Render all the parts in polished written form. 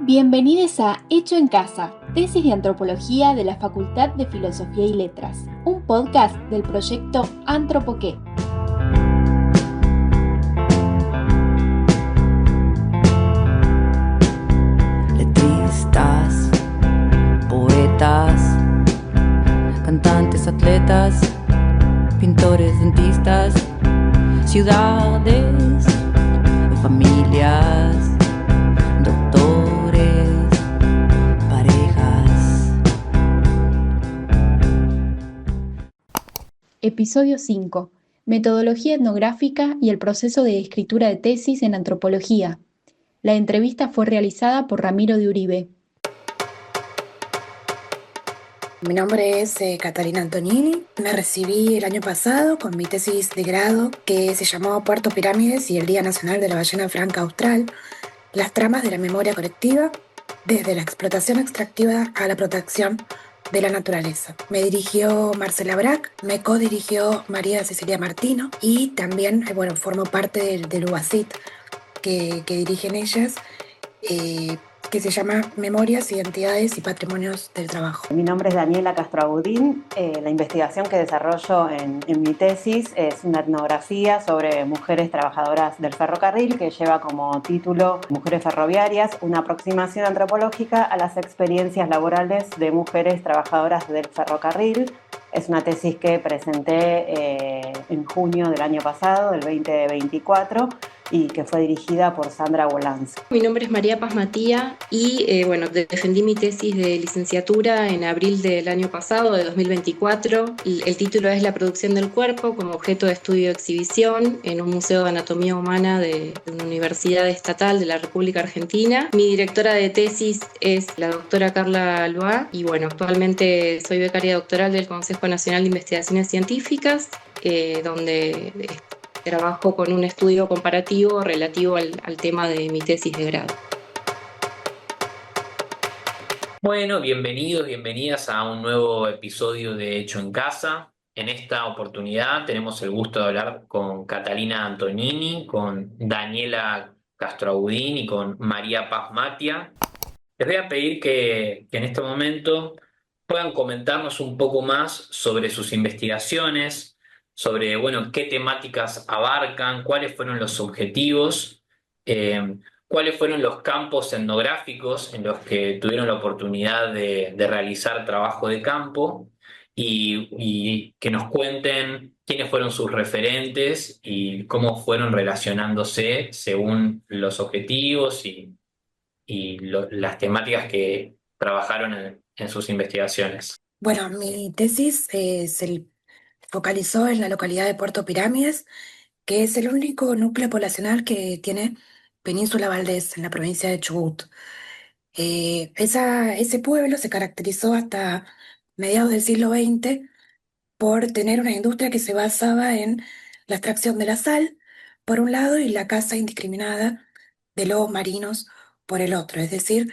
Bienvenidos a Hecho en Casa, tesis de antropología de la Facultad de Filosofía y Letras, un podcast del proyecto Antropoqué. Letristas, poetas, cantantes, atletas, pintores, dentistas, ciudades, familias, doctores, parejas. Episodio 5. Metodología etnográfica y el proceso de escritura de tesis en antropología. La entrevista fue realizada por Ramiro de Uribe. Mi nombre es Catalina Antonini. Me recibí el año pasado con mi tesis de grado que se llamó Puerto Pirámides y el Día Nacional de la Ballena Franca Austral, las tramas de la memoria colectiva desde la explotación extractiva a la protección de la naturaleza. Me dirigió Marcela Brac, me codirigió María Cecilia Martino y también, formo parte del UACIT que dirigen ellas, que se llama Memorias, Identidades y Patrimonios del Trabajo. Mi nombre es Daniela Castro Agudín. La investigación que desarrollo en mi tesis es una etnografía sobre mujeres trabajadoras del ferrocarril que lleva como título Mujeres ferroviarias, una aproximación antropológica a las experiencias laborales de mujeres trabajadoras del ferrocarril. Es una tesis que presenté en junio del año pasado, del 2024, y que fue dirigida por Sandra Wolanz. Mi nombre es María Paz Matía y defendí mi tesis de licenciatura en abril del año pasado, de 2024. El título es La producción del cuerpo como objeto de estudio y exhibición en un museo de anatomía humana de una universidad estatal de la República Argentina. Mi directora de tesis es la doctora Carla Loa y actualmente soy becaria doctoral del Consejo Nacional de Investigaciones Científicas, donde trabajo con un estudio comparativo relativo al tema de mi tesis de grado. Bueno, bienvenidos, bienvenidas a un nuevo episodio de Hecho en Casa. En esta oportunidad tenemos el gusto de hablar con Catalina Antonini, con Daniela Castroagudín y con María Paz Matia. Les voy a pedir que en este momento puedan comentarnos un poco más sobre sus investigaciones, sobre, qué temáticas abarcan, cuáles fueron los objetivos, cuáles fueron los campos etnográficos en los que tuvieron la oportunidad de realizar trabajo de campo y que nos cuenten quiénes fueron sus referentes y cómo fueron relacionándose según los objetivos y las temáticas que trabajaron en sus investigaciones. Bueno, mi tesis se focalizó en la localidad de Puerto Pirámides, que es el único núcleo poblacional que tiene Península Valdés en la provincia de Chubut. Ese pueblo se caracterizó hasta mediados del siglo XX por tener una industria que se basaba en la extracción de la sal, por un lado, y la caza indiscriminada de lobos marinos por el otro, es decir,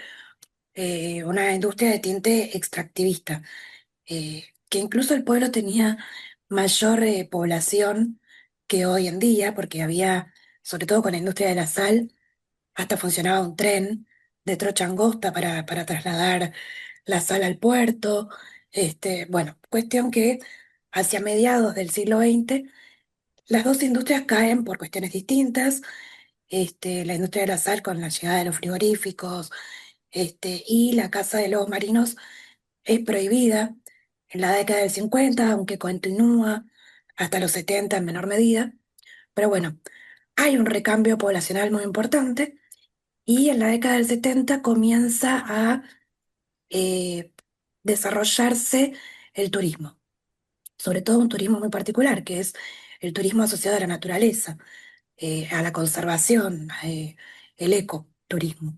una industria de tinte extractivista, que incluso el pueblo tenía mayor población que hoy en día, porque había, sobre todo con la industria de la sal, hasta funcionaba un tren de trocha angosta para trasladar la sal al puerto. Cuestión que hacia mediados del siglo XX las dos industrias caen por cuestiones distintas. La industria de la sal con la llegada de los frigoríficos, y la caza de lobos marinos es prohibida en la década del 50, aunque continúa hasta los 70 en menor medida. Pero bueno, hay un recambio poblacional muy importante y en la década del 70 comienza a eh, desarrollarse el turismo, sobre todo un turismo muy particular, que es el turismo asociado a la naturaleza, a la conservación, el ecoturismo.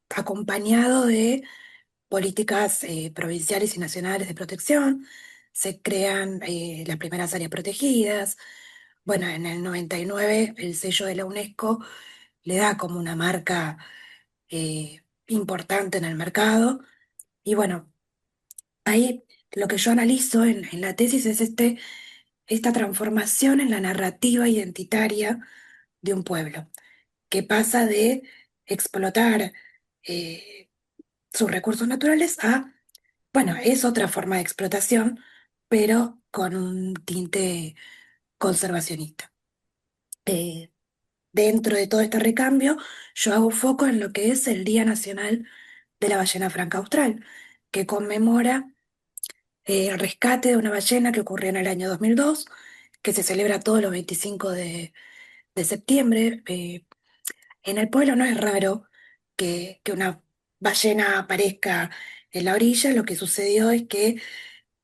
Acompañado de políticas provinciales y nacionales de protección, se crean las primeras áreas protegidas. Bueno, en el 99 el sello de la UNESCO le da como una marca importante en el mercado. Y bueno, ahí lo que yo analizo en la tesis es esta transformación en la narrativa identitaria de un pueblo, que pasa de explotar eh, sus recursos naturales a, bueno, es otra forma de explotación, pero con un tinte conservacionista. Eh, Dentro de todo este recambio, yo hago foco en lo que es el Día Nacional de la Ballena Franca Austral, que conmemora el rescate de una ballena que ocurrió en el año 2002, que se celebra todos los 25 de septiembre. En el pueblo no es raro que una ballena aparezca en la orilla. Lo que sucedió es que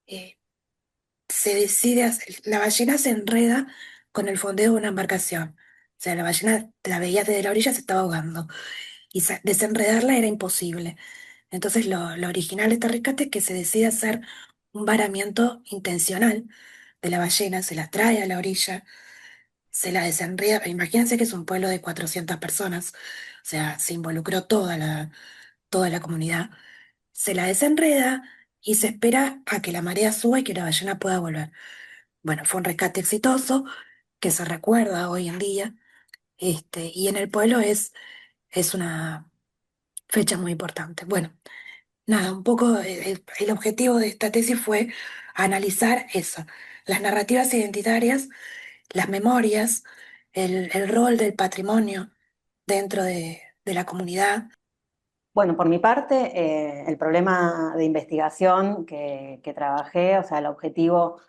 eh, se decide la ballena se enreda con el fondeo de una embarcación. O sea, la ballena la veía desde la orilla, se estaba ahogando. Y desenredarla era imposible. Entonces lo original de este rescate es que se decide hacer un varamiento intencional de la ballena, se la trae a la orilla, se la desenreda. Imagínense que es un pueblo de 400 personas, o sea, se involucró toda la comunidad. Se la desenreda y se espera a que la marea suba y que la ballena pueda volver. Bueno, fue un rescate exitoso que se recuerda hoy en día, y en el pueblo es una fecha muy importante. Bueno, nada, un poco el objetivo de esta tesis fue analizar eso, las narrativas identitarias, las memorias, el rol del patrimonio dentro de la comunidad. Bueno, por mi parte, el problema de investigación que trabajé, o sea, el objetivo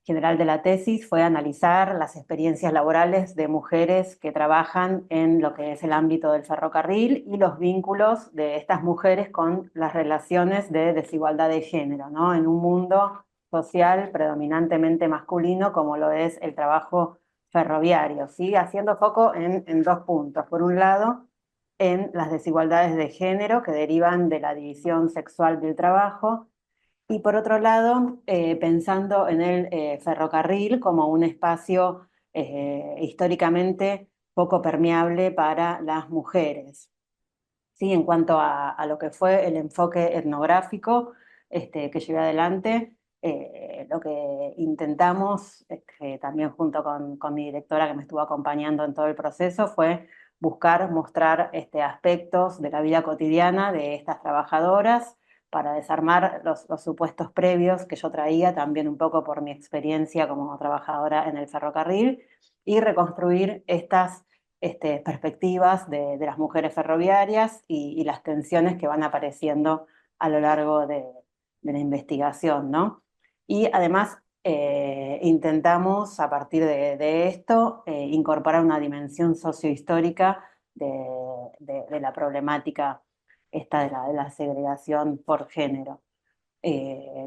general de la tesis fue analizar las experiencias laborales de mujeres que trabajan en lo que es el ámbito del ferrocarril y los vínculos de estas mujeres con las relaciones de desigualdad de género, ¿no? En un mundo social predominantemente masculino como lo es el trabajo ferroviario, ¿sí? Haciendo foco en dos puntos. Por un lado, en las desigualdades de género que derivan de la división sexual del trabajo, y por otro lado, pensando en el ferrocarril como un espacio históricamente poco permeable para las mujeres. Sí, en cuanto a lo que fue el enfoque etnográfico que llevé adelante, lo que intentamos, también junto con mi directora que me estuvo acompañando en todo el proceso, fue buscar mostrar aspectos de la vida cotidiana de estas trabajadoras para desarmar los supuestos previos que yo traía, también un poco por mi experiencia como trabajadora en el ferrocarril, y reconstruir estas perspectivas de las mujeres ferroviarias y las tensiones que van apareciendo a lo largo de la investigación, ¿no? Y además intentamos a partir de esto incorporar una dimensión sociohistórica de la problemática esta de la segregación por género.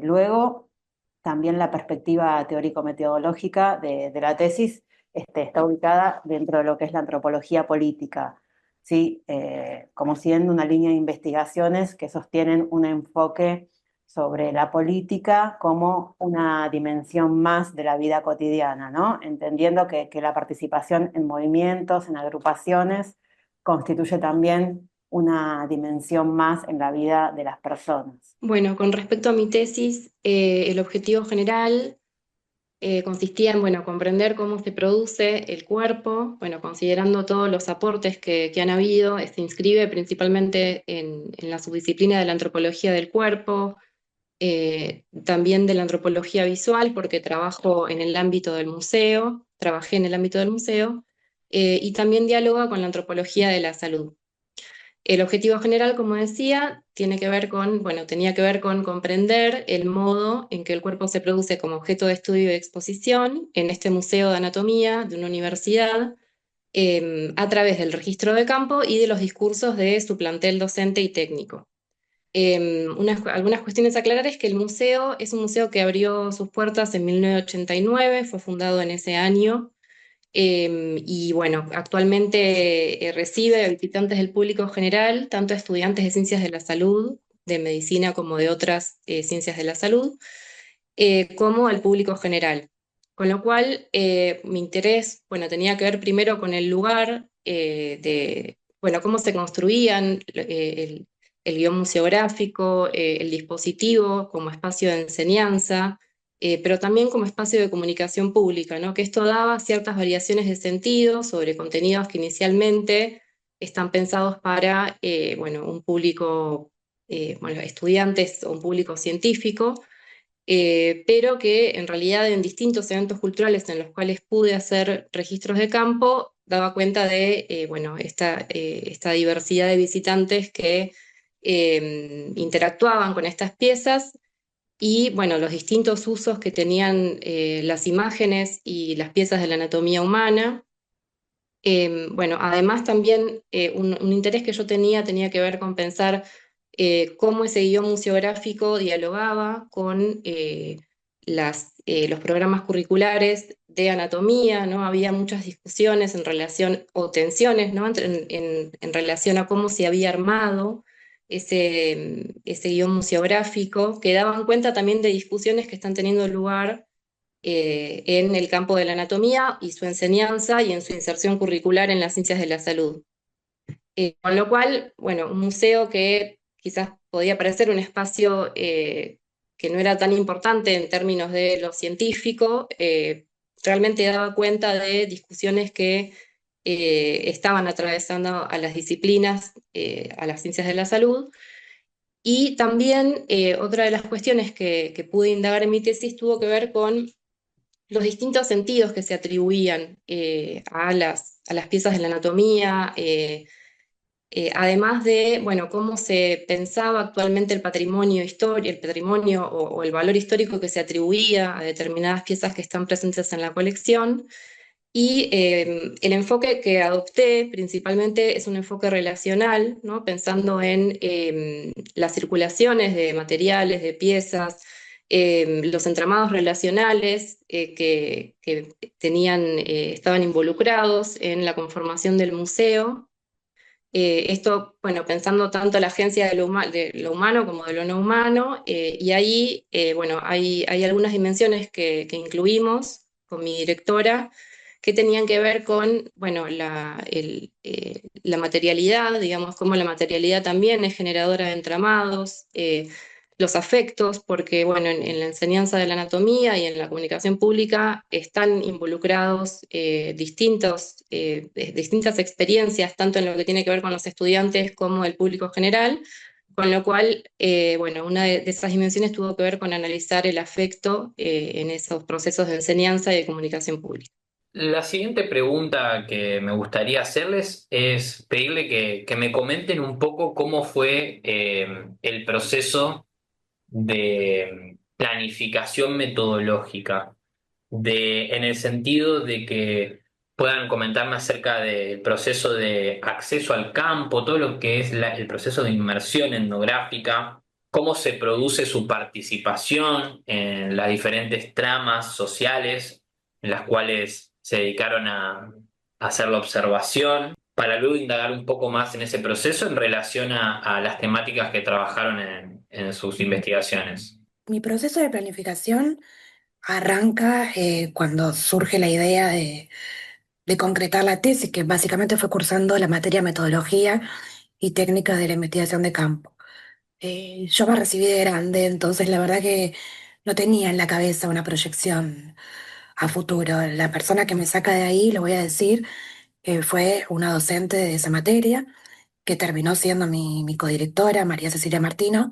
Luego, también la perspectiva teórico-metodológica de la tesis está ubicada dentro de lo que es la antropología política, ¿sí? Como siendo una línea de investigaciones que sostienen un enfoque sobre la política como una dimensión más de la vida cotidiana, ¿no? Entendiendo que la participación en movimientos, en agrupaciones, constituye también una dimensión más en la vida de las personas. Bueno, con respecto a mi tesis, el objetivo general consistía en, bueno, comprender cómo se produce el cuerpo, bueno, considerando todos los aportes que han habido. Se inscribe principalmente en la subdisciplina de la antropología del cuerpo, también de la antropología visual, porque trabajo en el ámbito del museo, trabajé en el ámbito del museo, y también dialoga con la antropología de la salud. El objetivo general, como decía, tiene que ver con, bueno, tenía que ver con comprender el modo en que el cuerpo se produce como objeto de estudio y exposición en este museo de anatomía de una universidad, a través del registro de campo y de los discursos de su plantel docente y técnico. Algunas cuestiones a aclarar es que el museo es un museo que abrió sus puertas en 1989, fue fundado en ese año. Y bueno, actualmente recibe a visitantes del público general, tanto estudiantes de ciencias de la salud, de medicina como de otras ciencias de la salud, como al público general. Con lo cual, mi interés, bueno, tenía que ver primero con el lugar de, bueno, cómo se construían el guión museográfico, el dispositivo como espacio de enseñanza, pero también como espacio de comunicación pública, ¿no? Que esto daba ciertas variaciones de sentido sobre contenidos que inicialmente están pensados para, bueno, un público, bueno, estudiantes o un público científico, pero que en realidad en distintos eventos culturales en los cuales pude hacer registros de campo, daba cuenta de, bueno, esta diversidad de visitantes que interactuaban con estas piezas y, bueno, los distintos usos que tenían las imágenes y las piezas de la anatomía humana. Bueno, además también un interés que yo tenía que ver con pensar cómo ese guión museográfico dialogaba con los programas curriculares de anatomía, ¿no? Había muchas discusiones en relación, o tensiones, ¿no? En relación a cómo se había armado ese guión museográfico, que daban cuenta también de discusiones que están teniendo lugar en el campo de la anatomía y su enseñanza y en su inserción curricular en las ciencias de la salud. Con lo cual, bueno, un museo que quizás podía parecer un espacio que no era tan importante en términos de lo científico, realmente daba cuenta de discusiones que estaban atravesando a las disciplinas, a las ciencias de la salud. Y también otra de las cuestiones que pude indagar en mi tesis tuvo que ver con los distintos sentidos que se atribuían a las piezas de la anatomía, además de, bueno, cómo se pensaba actualmente el patrimonio el patrimonio o el valor histórico que se atribuía a determinadas piezas que están presentes en la colección. Y el enfoque que adopté principalmente es un enfoque relacional, ¿no? Pensando en las circulaciones de materiales, de piezas, los entramados relacionales que estaban involucrados en la conformación del museo. Esto, bueno, pensando tanto la agencia de lo humano como de lo no humano, y ahí, bueno, hay algunas dimensiones que incluimos con mi directora que tenían que ver con, bueno, la materialidad, digamos, cómo la materialidad también es generadora de entramados, los afectos, porque, bueno, en la enseñanza de la anatomía y en la comunicación pública están involucrados distintas experiencias, tanto en lo que tiene que ver con los estudiantes como el público general, con lo cual, bueno, una de esas dimensiones tuvo que ver con analizar el afecto en esos procesos de enseñanza y de comunicación pública. La siguiente pregunta que me gustaría hacerles es pedirle que me comenten un poco cómo fue el proceso de planificación metodológica, en el sentido de que puedan comentarme acerca del proceso de acceso al campo, todo lo que es el proceso de inmersión etnográfica, cómo se produce su participación en las diferentes tramas sociales en las cuales se dedicaron a hacer la observación, para luego indagar un poco más en ese proceso en relación a las temáticas que trabajaron en sus investigaciones. Mi proceso de planificación arranca cuando surge la idea de concretar la tesis, que básicamente fue cursando la materia metodología y técnicas de la investigación de campo. Yo me recibí de grande, entonces la verdad que no tenía en la cabeza una proyección a futuro. La persona que me saca de ahí, lo voy a decir, fue una docente de esa materia, que terminó siendo mi codirectora, María Cecilia Martino,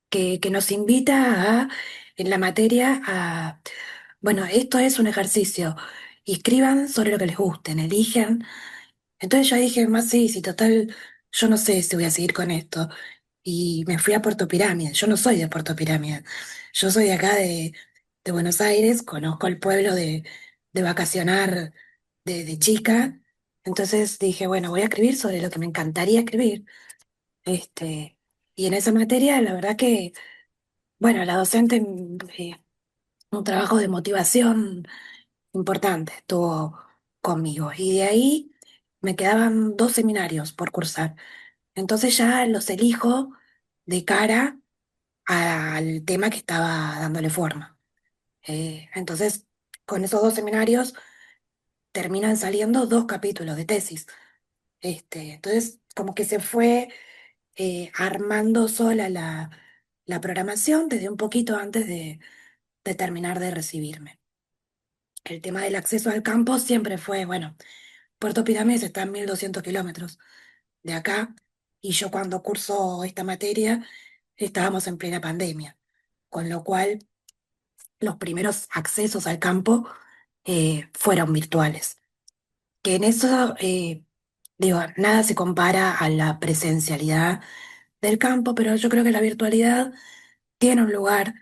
que nos invita en la materia bueno, esto es un ejercicio, escriban sobre lo que les gusten, elijan. Entonces yo dije, más sí, si total, yo no sé si voy a seguir con esto. Y me fui a Puerto Pirámide. Yo no soy de Puerto Pirámide. Yo soy de acá de Buenos Aires, conozco el pueblo de vacacionar de chica. Entonces dije, bueno, voy a escribir sobre lo que me encantaría escribir. Este, y en esa materia, la verdad que, bueno, la docente, un trabajo de motivación importante estuvo conmigo. Y de ahí me quedaban 2 seminarios por cursar. Entonces ya los elijo de cara al tema que estaba dándole forma. Entonces, con esos 2 seminarios terminan saliendo 2 capítulos de tesis. Entonces, como que se fue armando sola la programación desde un poquito antes de terminar de recibirme. El tema del acceso al campo siempre fue, bueno, Puerto Pirámides está a 1.200 kilómetros de acá, y yo cuando curso esta materia estábamos en plena pandemia, con lo cual los primeros accesos al campo fueron virtuales. Que en eso, digo, nada se compara a la presencialidad del campo, pero yo creo que la virtualidad tiene un lugar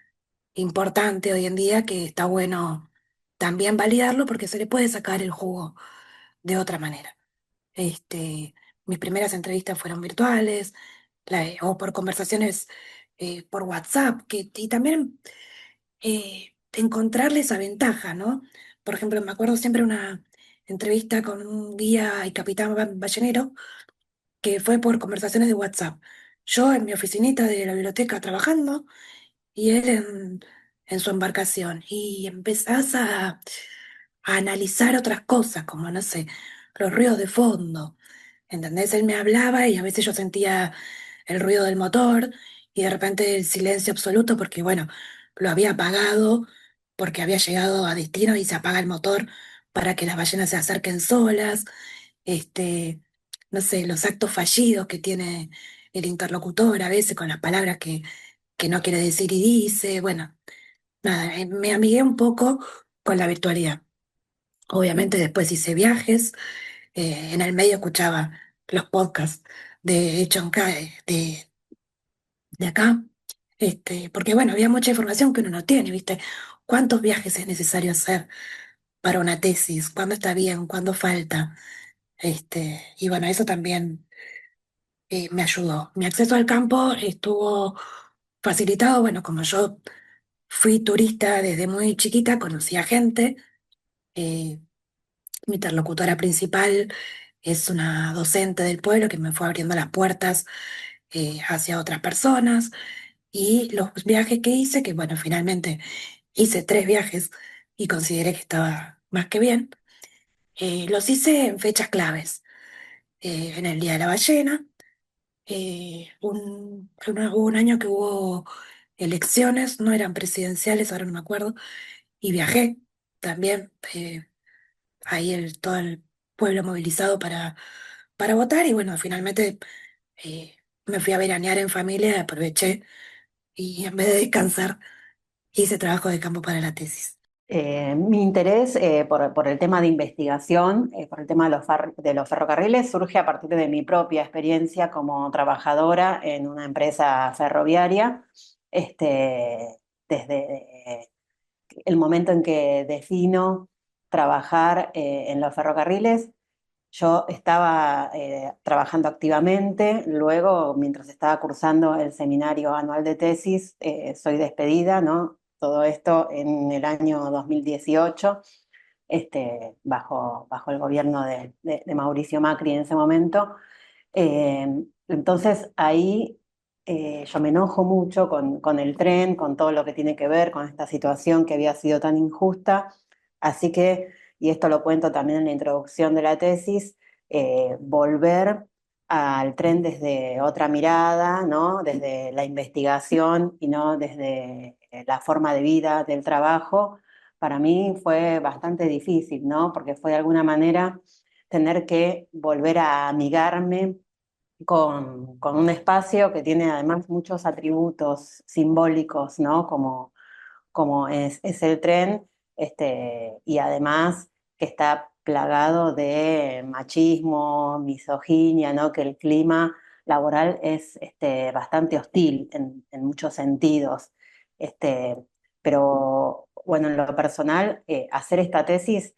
importante hoy en día que está bueno también validarlo porque se le puede sacar el jugo de otra manera. Este, mis primeras entrevistas fueron virtuales, o por conversaciones por WhatsApp, y también encontrarle esa ventaja, ¿no? Por ejemplo, me acuerdo siempre una entrevista con un guía y capitán ballenero que fue por conversaciones de WhatsApp. Yo en mi oficinita de la biblioteca trabajando y él en su embarcación. Y empezás a analizar otras cosas, como, no sé, los ruidos de fondo. ¿Entendés? Él me hablaba y a veces yo sentía el ruido del motor y de repente el silencio absoluto porque, bueno, lo había apagado porque había llegado a destino y se apaga el motor para que las ballenas se acerquen solas. Este, no sé, los actos fallidos que tiene el interlocutor a veces con las palabras que no quiere decir y dice. Bueno, nada, me amigué un poco con la virtualidad. Obviamente después hice viajes, en el medio escuchaba los podcasts de Hecho en de acá, porque bueno, había mucha información que uno no tiene, ¿viste? ¿Cuántos viajes es necesario hacer para una tesis? ¿Cuándo está bien? ¿Cuándo falta? Y bueno, eso también me ayudó. Mi acceso al campo estuvo facilitado, bueno, como yo fui turista desde muy chiquita, conocía gente. eh, Mi interlocutora principal es una docente del pueblo que me fue abriendo las puertas hacia otras personas, y los viajes que hice, que bueno, finalmente hice 3 viajes y consideré que estaba más que bien, los hice en fechas claves, en el Día de la Ballena, hubo un año que hubo elecciones, no eran presidenciales, ahora no me acuerdo, y viajé también, ahí todo el pueblo movilizado para votar, y bueno, finalmente me fui a veranear en familia, aproveché y en vez de descansar hice trabajo de campo para la tesis. Mi interés por el tema de investigación, por el tema de de los ferrocarriles, surge a partir de mi propia experiencia como trabajadora en una empresa ferroviaria. Desde el momento en que defino trabajar en los ferrocarriles, yo estaba trabajando activamente. Luego, mientras estaba cursando el seminario anual de tesis, soy despedida, ¿no? Todo esto en el año 2018, bajo el gobierno de Mauricio Macri en ese momento. Entonces ahí yo me enojo mucho con el tren, con todo lo que tiene que ver con esta situación que había sido tan injusta. Así que, y esto lo cuento también en la introducción de la tesis, volver al tren desde otra mirada, ¿no? Desde la investigación y no desde la forma de vida del trabajo, para mí fue bastante difícil, ¿no? Porque fue de alguna manera tener que volver a amigarme con un espacio que tiene además muchos atributos simbólicos, ¿no? Como es el tren, y además que está plagado de machismo, misoginia, ¿no? Que el clima laboral es bastante hostil en muchos sentidos. Este, pero bueno, en lo personal, hacer esta tesis,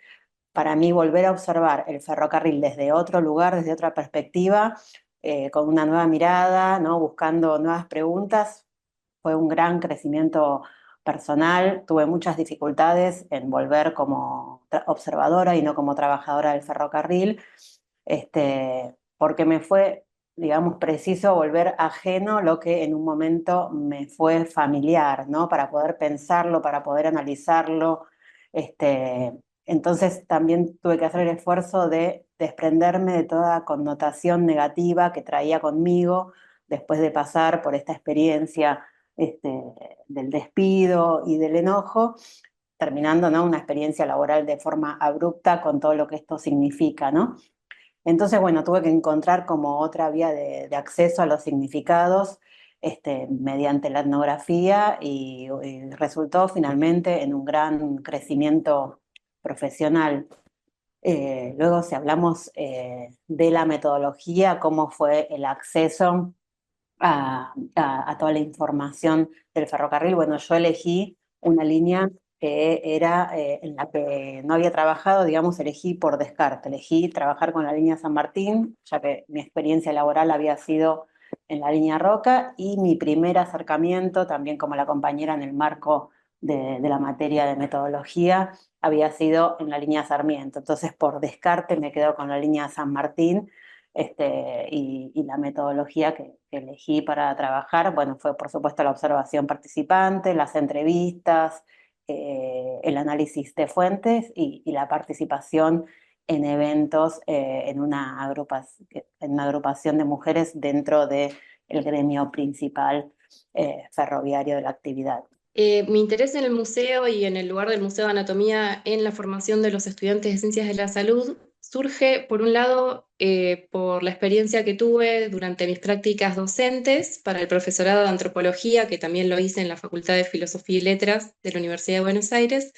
para mí volver a observar el ferrocarril desde otro lugar, desde otra perspectiva, con una nueva mirada, ¿no? Buscando nuevas preguntas, fue un gran crecimiento personal. Tuve muchas dificultades en volver como observadora y no como trabajadora del ferrocarril, porque me fue, digamos, preciso volver ajeno lo que en un momento me fue familiar, ¿no? Para poder pensarlo, para poder analizarlo. Entonces también tuve que hacer el esfuerzo de desprenderme de toda connotación negativa que traía conmigo después de pasar por esta experiencia, del despido y del enojo, terminando, ¿no? Una experiencia laboral de forma abrupta con todo lo que esto significa, ¿no? Entonces, bueno, tuve que encontrar como otra vía de acceso a los significados mediante la etnografía y resultó finalmente en un gran crecimiento profesional. Luego, si hablamos de la metodología, cómo fue el acceso a toda la información del ferrocarril, bueno, yo elegí una línea que era en la que no había trabajado, digamos, elegí por descarte, elegí trabajar con la línea San Martín, ya que mi experiencia laboral había sido en la línea Roca, y mi primer acercamiento, también como la compañera en el marco de la materia de metodología, había sido en la línea Sarmiento. Entonces, por descarte me quedo con la línea San Martín, y la metodología que elegí para trabajar, bueno, fue por supuesto la observación participante, las entrevistas, el análisis de fuentes y la participación en eventos en una agrupación de mujeres dentro del gremio principal ferroviario de la actividad. Mi interés en el museo y en el lugar del Museo de Anatomía en la formación de los estudiantes de Ciencias de la Salud surge, por un lado, por la experiencia que tuve durante mis prácticas docentes para el profesorado de Antropología, que también lo hice en la Facultad de Filosofía y Letras de la Universidad de Buenos Aires.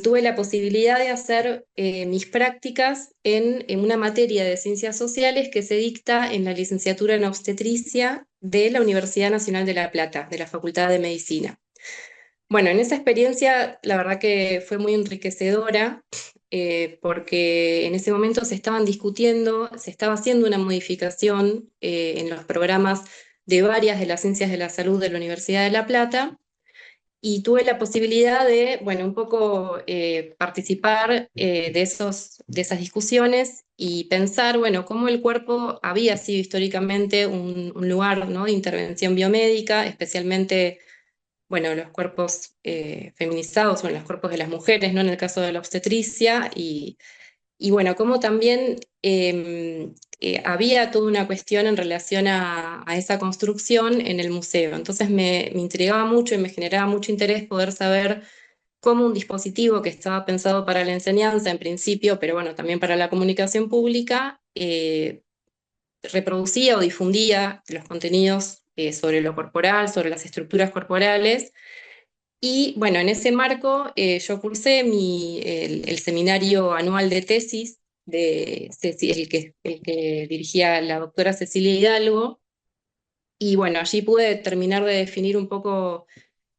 Tuve la posibilidad de hacer mis prácticas en una materia de ciencias sociales que se dicta en la licenciatura en obstetricia de la Universidad Nacional de La Plata, de la Facultad de Medicina. Bueno, en esa experiencia la verdad que fue muy enriquecedora porque en ese momento se estaban discutiendo, se estaba haciendo una modificación en los programas de varias de las ciencias de la salud de la Universidad de La Plata, y tuve la posibilidad de, bueno, un poco participar de esas discusiones y pensar, bueno, cómo el cuerpo había sido históricamente un lugar, ¿no?, de intervención biomédica, especialmente, bueno, los cuerpos feminizados o en los cuerpos de las mujeres, ¿no?, en el caso de la obstetricia, y bueno, cómo también había toda una cuestión en relación a esa construcción en el museo. Entonces me intrigaba mucho y me generaba mucho interés poder saber cómo un dispositivo que estaba pensado para la enseñanza en principio, pero bueno, también para la comunicación pública, reproducía o difundía los contenidos sobre lo corporal, sobre las estructuras corporales. Y bueno, en ese marco yo cursé el seminario anual de tesis, el que dirigía la doctora Cecilia Hidalgo, y bueno, allí pude terminar de definir un poco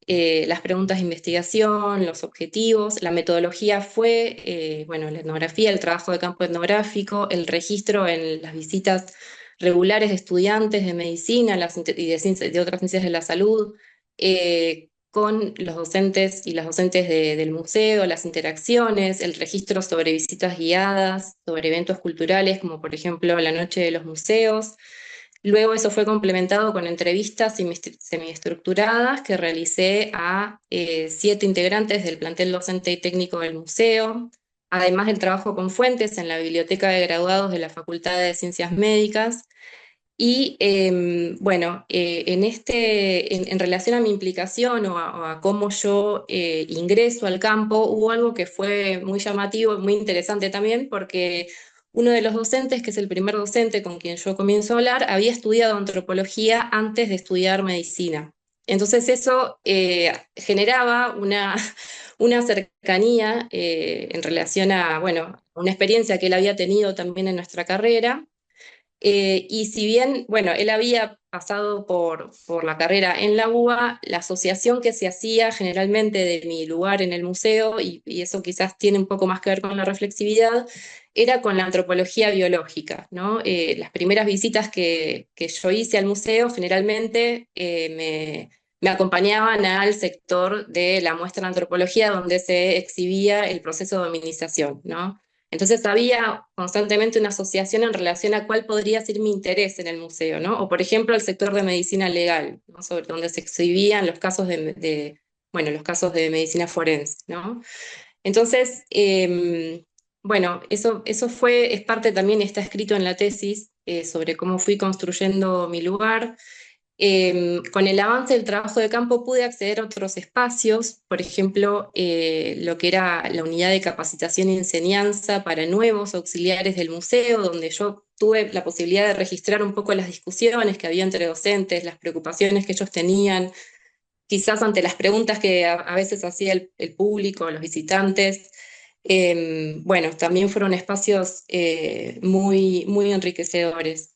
las preguntas de investigación, los objetivos. La metodología fue, bueno, la etnografía, el trabajo de campo etnográfico, el registro en las visitas regulares de estudiantes de medicina y de otras ciencias de la salud, con los docentes y las docentes del museo, las interacciones, el registro sobre visitas guiadas, sobre eventos culturales, como por ejemplo la Noche de los Museos. Luego eso fue complementado con entrevistas semiestructuradas que realicé a 7 integrantes del plantel docente y técnico del museo, además del trabajo con fuentes en la Biblioteca de Graduados de la Facultad de Ciencias Médicas. Y bueno, en relación a mi implicación o a cómo yo ingreso al campo, hubo algo que fue muy llamativo, muy interesante también, porque uno de los docentes, que es el primer docente con quien yo comienzo a hablar, había estudiado antropología antes de estudiar medicina. Entonces eso generaba una cercanía en relación a, bueno, una experiencia que él había tenido también en nuestra carrera. Y si bien, bueno, él había pasado por la carrera en la UBA, la asociación que se hacía generalmente de mi lugar en el museo, y eso quizás tiene un poco más que ver con la reflexividad, era con la antropología biológica, ¿no? Las primeras visitas que yo hice al museo generalmente me acompañaban al sector de la muestra de antropología donde se exhibía el proceso de hominización, ¿no? Entonces había constantemente una asociación en relación a cuál podría ser mi interés en el museo, ¿no? O por ejemplo el sector de medicina legal, ¿no?, sobre donde se exhibían los casos bueno, los casos de medicina forense, ¿no? Entonces, bueno, eso es parte también, está escrito en la tesis sobre cómo fui construyendo mi lugar. Con el avance del trabajo de campo pude acceder a otros espacios, por ejemplo, lo que era la unidad de capacitación y enseñanza para nuevos auxiliares del museo, donde yo tuve la posibilidad de registrar un poco las discusiones que había entre docentes, las preocupaciones que ellos tenían, quizás ante las preguntas que a veces hacía el público, los visitantes. Bueno, también fueron espacios muy, muy enriquecedores.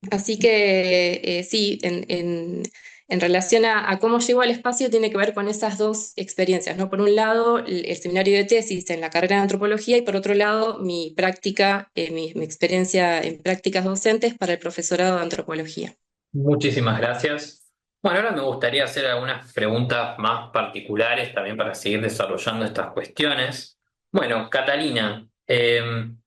Así que sí, en relación a cómo llego al espacio, tiene que ver con esas dos experiencias, ¿no? Por un lado, el seminario de tesis en la carrera de antropología y por otro lado, mi práctica, mi experiencia en prácticas docentes para el profesorado de antropología. Muchísimas gracias. Bueno, ahora me gustaría hacer algunas preguntas más particulares también para seguir desarrollando estas cuestiones. Bueno, Catalina, en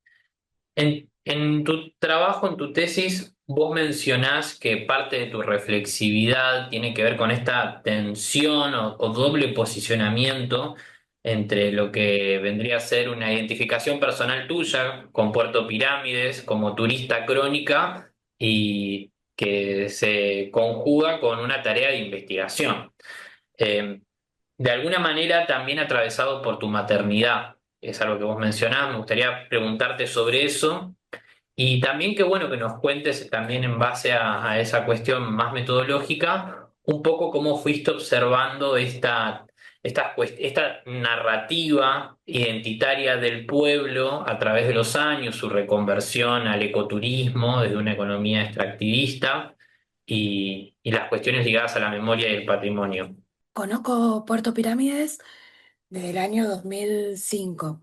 tu trabajo, en tu tesis, vos mencionás que parte de tu reflexividad tiene que ver con esta tensión o doble posicionamiento entre lo que vendría a ser una identificación personal tuya con Puerto Pirámides como turista crónica y que se conjuga con una tarea de investigación. Eh, de alguna manera también atravesado por tu maternidad, es algo que vos mencionás, me gustaría preguntarte sobre eso y también qué bueno que nos cuentes también en base a esa cuestión más metodológica, un poco cómo fuiste observando esta narrativa identitaria del pueblo a través de los años, su reconversión al ecoturismo desde una economía extractivista y las cuestiones ligadas a la memoria y el patrimonio. Conozco Puerto Pirámides desde el año 2005,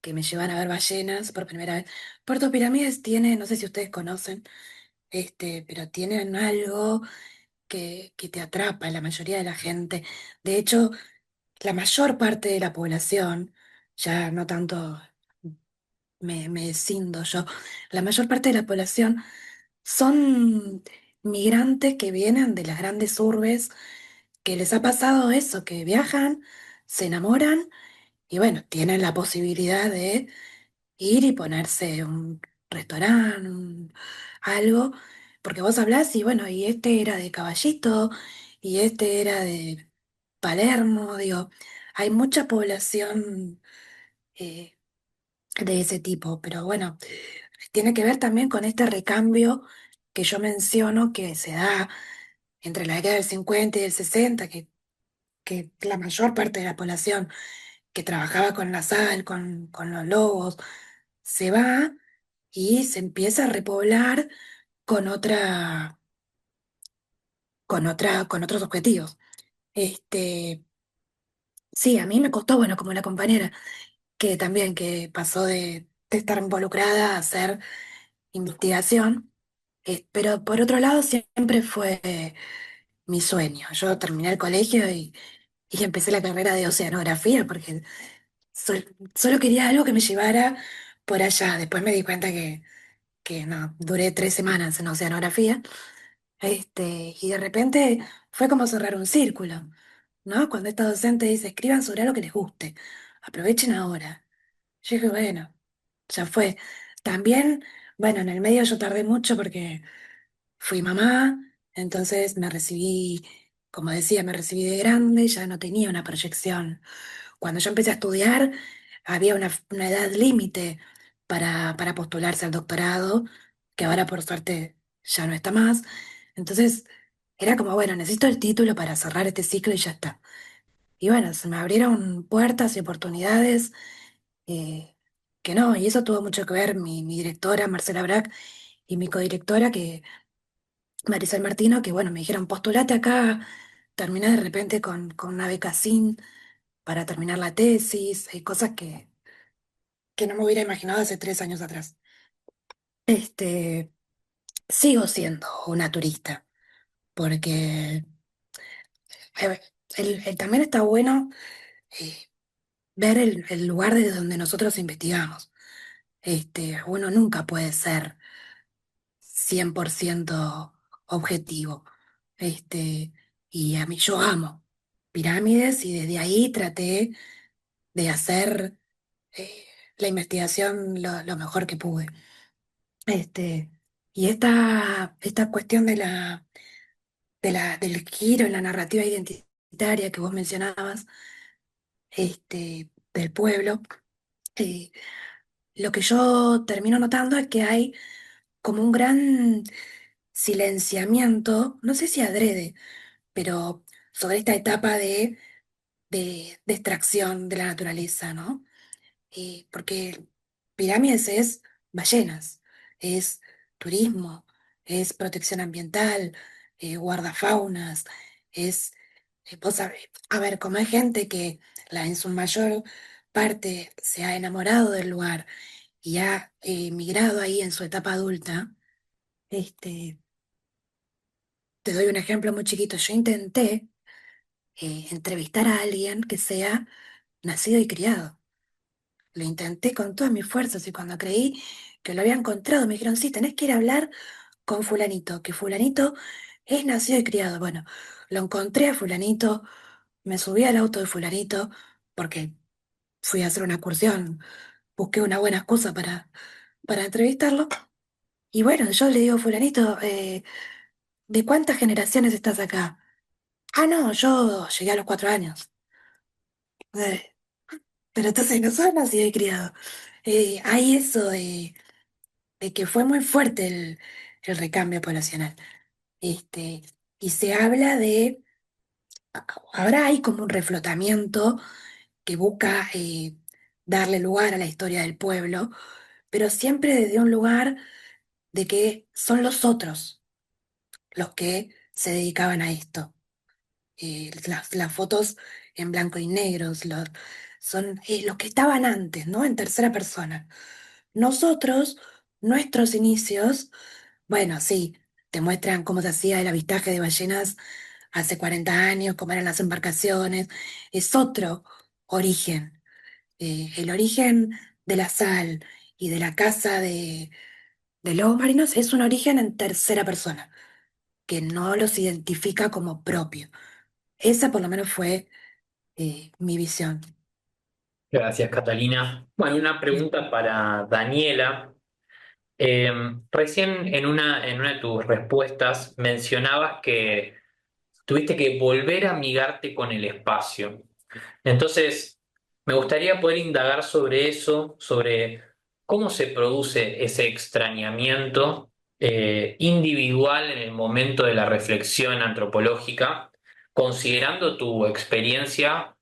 que me llevan a ver ballenas por primera vez. Puerto Pirámides tiene, no sé si ustedes conocen, pero tienen algo que te atrapa en la mayoría de la gente. De hecho, la mayor parte de la población, ya no tanto me escindo yo, la mayor parte de la población son migrantes que vienen de las grandes urbes, que les ha pasado eso, que viajan, se enamoran y bueno, tienen la posibilidad de ir y ponerse un restaurante, algo, porque vos hablás y bueno, y este era de Caballito y este era de Palermo, digo, hay mucha población eh, de ese tipo, pero bueno, tiene que ver también con este recambio que yo menciono que se da entre la década del 50 y del 60, que la mayor parte de la población que trabajaba con la sal, con los lobos, se va y se empieza a repoblar con con otros objetivos. Este, sí, a mí me costó, bueno, como la compañera, que también que pasó de estar involucrada a hacer investigación, pero por otro lado siempre fue mi sueño. Yo terminé el colegio y empecé la carrera de oceanografía porque solo quería algo que me llevara por allá. Después me di cuenta que no, duré 3 semanas en oceanografía, y de repente fue como cerrar un círculo, ¿no? Cuando esta docente dice, escriban sobre algo que les guste, aprovechen ahora. Yo dije, bueno, ya fue. También, bueno, en el medio yo tardé mucho porque fui mamá, entonces me recibí, como decía, me recibí de grande, ya no tenía una proyección. Cuando yo empecé a estudiar, había una edad límite para postularse al doctorado, que ahora por suerte ya no está más. Entonces, era como, bueno, necesito el título para cerrar este ciclo y ya está. Y bueno, se me abrieron puertas y oportunidades eh, que no, y eso tuvo mucho que ver mi directora, Marcela Brack, y mi codirectora, Marisol Martino, que bueno, me dijeron, postulate acá, terminé de repente con una beca SIN para terminar la tesis, cosas que no me hubiera imaginado hace 3 años atrás. Este, Sigo siendo una turista, porque también está bueno eh, ver el lugar desde donde nosotros investigamos. Uno nunca puede ser 100% objetivo. Este, y a mí yo amo pirámides y desde ahí traté de hacer eh, la investigación lo mejor que pude. Este, y esta cuestión del giro en la narrativa identitaria que vos mencionabas, del pueblo. eh, lo que yo termino notando es que hay como un gran silenciamiento, no sé si adrede, pero sobre esta etapa de extracción de la naturaleza, ¿no? Porque pirámides es ballenas, es turismo, es protección ambiental, guardafaunas, es, vos sabés, a ver, como hay gente que en su mayor parte se ha enamorado del lugar y ha migrado ahí en su etapa adulta, este, te doy un ejemplo muy chiquito. Yo intenté entrevistar a alguien que sea nacido y criado. Lo intenté con todas mis fuerzas y cuando creí que lo había encontrado, me dijeron, sí, tenés que ir a hablar con fulanito, que fulanito es nacido y criado. Bueno, lo encontré a fulanito, me subí al auto de fulanito porque fui a hacer una excursión, busqué una buena excusa para entrevistarlo. Y bueno, yo le digo, fulanito, ¿de cuántas generaciones estás acá? Ah, no, yo llegué a los 4 años. Eh, pero entonces no soy nacido y criado. Hay eso de que fue muy fuerte el recambio poblacional. Este, y se habla ahora hay como un reflotamiento que busca darle lugar a la historia del pueblo, pero siempre desde un lugar de que son los otros los que se dedicaban a esto. Las fotos en blanco y negro son los que estaban antes, ¿no? En tercera persona. Nosotros, nuestros inicios, bueno, sí, te muestran cómo se hacía el avistaje de ballenas hace 40 años, cómo eran las embarcaciones. Es otro origen. El origen de la sal y de la caza de lobos marinos es un origen en tercera persona, que no los identifica como propio. Esa por lo menos fue mi visión. Gracias, Catalina. Bueno, una pregunta para Daniela. Recién en una de tus respuestas mencionabas que tuviste que volver a amigarte con el espacio. Entonces, me gustaría poder indagar sobre eso, sobre cómo se produce ese extrañamiento individual en el momento de la reflexión antropológica, considerando tu experiencia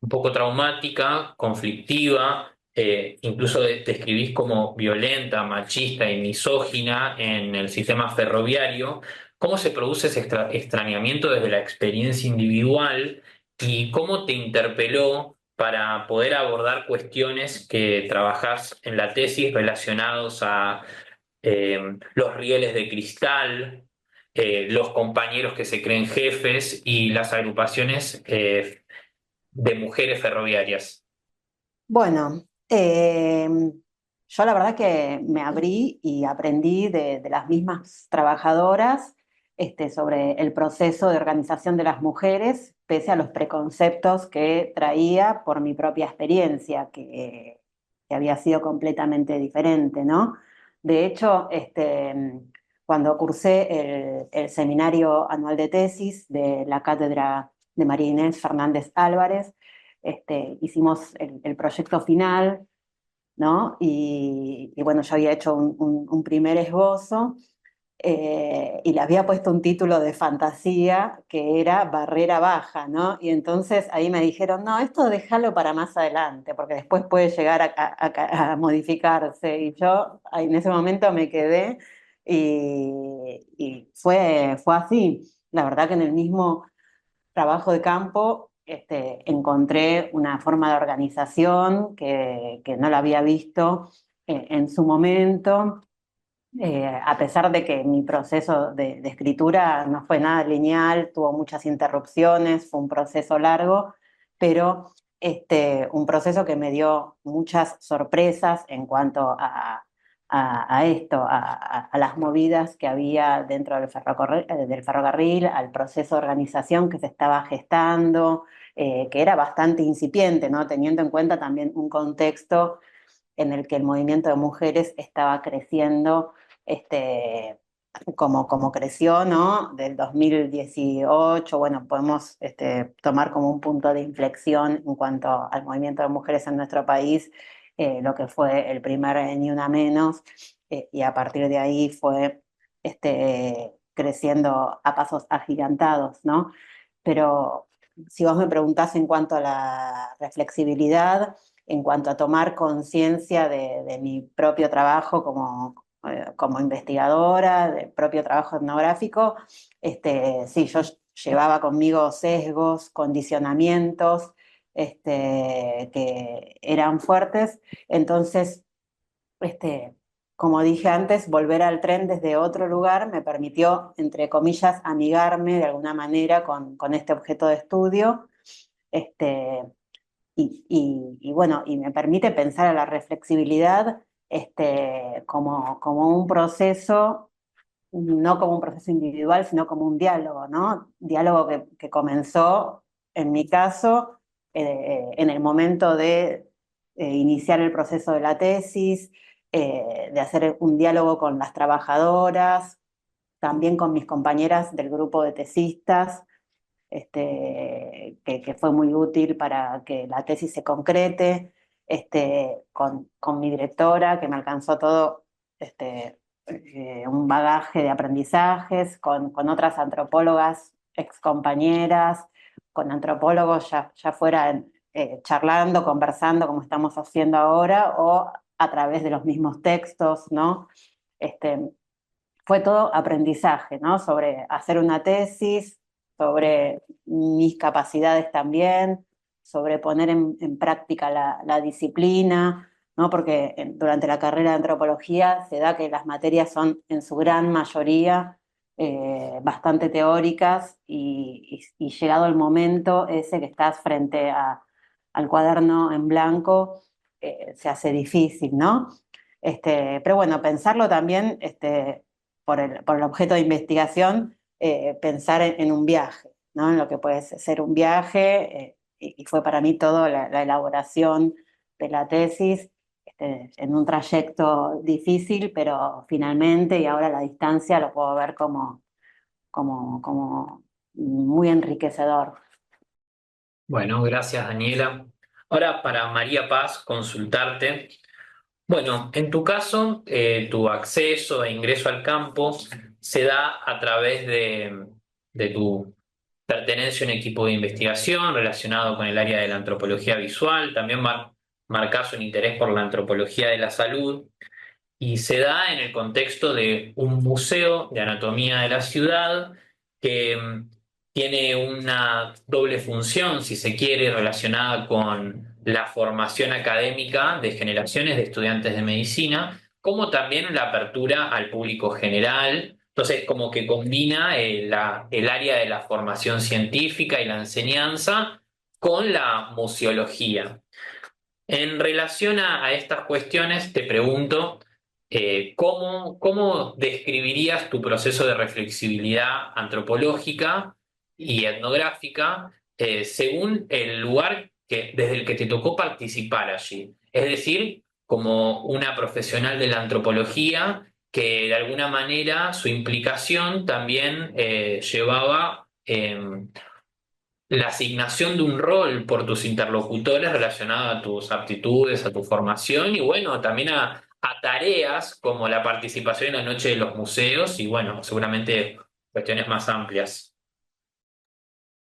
un poco traumática, conflictiva, incluso describís como violenta, machista y misógina en el sistema ferroviario. ¿Cómo se produce ese extrañamiento desde la experiencia individual y cómo te interpeló para poder abordar cuestiones que trabajás en la tesis relacionados a los rieles de cristal, los compañeros que se creen jefes y las agrupaciones de mujeres ferroviarias? Bueno, yo la verdad que me abrí y aprendí de las mismas trabajadoras sobre el proceso de organización de las mujeres, pese a los preconceptos que traía por mi propia experiencia, que había sido completamente diferente, ¿no? De hecho, cuando cursé el seminario anual de tesis de la cátedra de María Inés Fernández Álvarez, hicimos el proyecto final, ¿no? Y bueno, yo había hecho un primer esbozo y le había puesto un título de fantasía que era Barrera Baja, ¿no? Y entonces ahí me dijeron, no, esto déjalo para más adelante, porque después puede llegar a modificarse. Y yo en ese momento me quedé y fue así. La verdad que en el mismo trabajo de campo, encontré una forma de organización que no la había visto en su momento, a pesar de que mi proceso de escritura no fue nada lineal, tuvo muchas interrupciones, fue un proceso largo, pero un proceso que me dio muchas sorpresas en cuanto a esto, a las movidas que había dentro del ferrocarril, al proceso de organización que se estaba gestando, que era bastante incipiente, ¿no? Teniendo en cuenta también un contexto en el que el movimiento de mujeres estaba creciendo, este, como creció, ¿no? Del 2018, bueno, podemos tomar como un punto de inflexión en cuanto al movimiento de mujeres en nuestro país, lo que fue el primer Ni Una Menos, y a partir de ahí fue creciendo a pasos agigantados, ¿no? Pero si vos me preguntás en cuanto a la reflexibilidad, en cuanto a tomar conciencia de mi propio trabajo como investigadora, del propio trabajo etnográfico, sí, yo llevaba conmigo sesgos, condicionamientos, que eran fuertes. Entonces, como dije antes, volver al tren desde otro lugar me permitió, entre comillas, amigarme de alguna manera con este objeto de estudio. Este, y bueno, y me permite pensar a la reflexibilidad como un proceso, no como un proceso individual, sino como un diálogo, ¿no? Diálogo que comenzó, en mi caso, en el momento de iniciar el proceso de la tesis, de hacer un diálogo con las trabajadoras, también con mis compañeras del grupo de tesistas, que fue muy útil para que la tesis se concrete, con mi directora, que me alcanzó todo un bagaje de aprendizajes, con otras antropólogas, excompañeras, con antropólogos ya fueran charlando, conversando, como estamos haciendo ahora, o a través de los mismos textos, ¿no? Fue todo aprendizaje, ¿no? Sobre hacer una tesis, sobre mis capacidades también, sobre poner en práctica la disciplina, ¿no? Porque durante la carrera de antropología se da que las materias son en su gran mayoría bastante teóricas, y llegado el momento ese que estás frente al cuaderno en blanco, se hace difícil, ¿no? Pero bueno, pensarlo también, por el objeto de investigación, pensar en un viaje, ¿no? En lo que puede ser un viaje, y fue para mí todo la elaboración de la tesis, en un trayecto difícil, pero finalmente, y ahora a la distancia, lo puedo ver como muy enriquecedor. Bueno, gracias, Daniela. Ahora, para María Paz, consultarte. Bueno, en tu caso, tu acceso e ingreso al campo se da a través de tu pertenencia a un equipo de investigación relacionado con el área de la antropología visual. También marcas un interés por la antropología de la salud, y se da en el contexto de un museo de anatomía de la ciudad que tiene una doble función, si se quiere, relacionada con la formación académica de generaciones de estudiantes de medicina, como también la apertura al público general. Entonces, como que combina el área de la formación científica y la enseñanza con la museología. En relación a estas cuestiones, te pregunto, ¿cómo describirías tu proceso de reflexibilidad antropológica y etnográfica según el lugar desde el que te tocó participar allí? Es decir, como una profesional de la antropología que de alguna manera su implicación también llevaba la asignación de un rol por tus interlocutores relacionado a tus aptitudes, a tu formación, y bueno, también a tareas como la participación en la noche de los museos y bueno, seguramente cuestiones más amplias.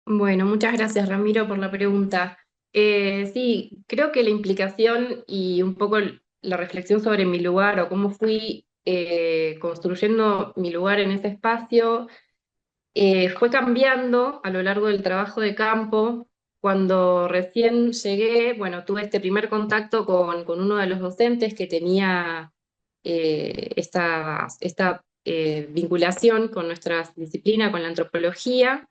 Bueno, muchas gracias, Ramiro, por la pregunta. Sí, creo que la implicación y un poco la reflexión sobre mi lugar o cómo fui construyendo mi lugar en ese espacio fue cambiando a lo largo del trabajo de campo. Cuando recién llegué, bueno, tuve este primer contacto con uno de los docentes que tenía esta vinculación con nuestra disciplina, con la antropología.